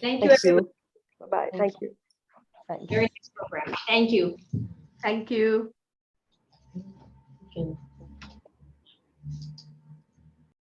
B: Thank you, everyone.
A: Bye-bye. Thank you. Thank you.
B: Very nice program. Thank you.
A: Thank you.
B: Okay.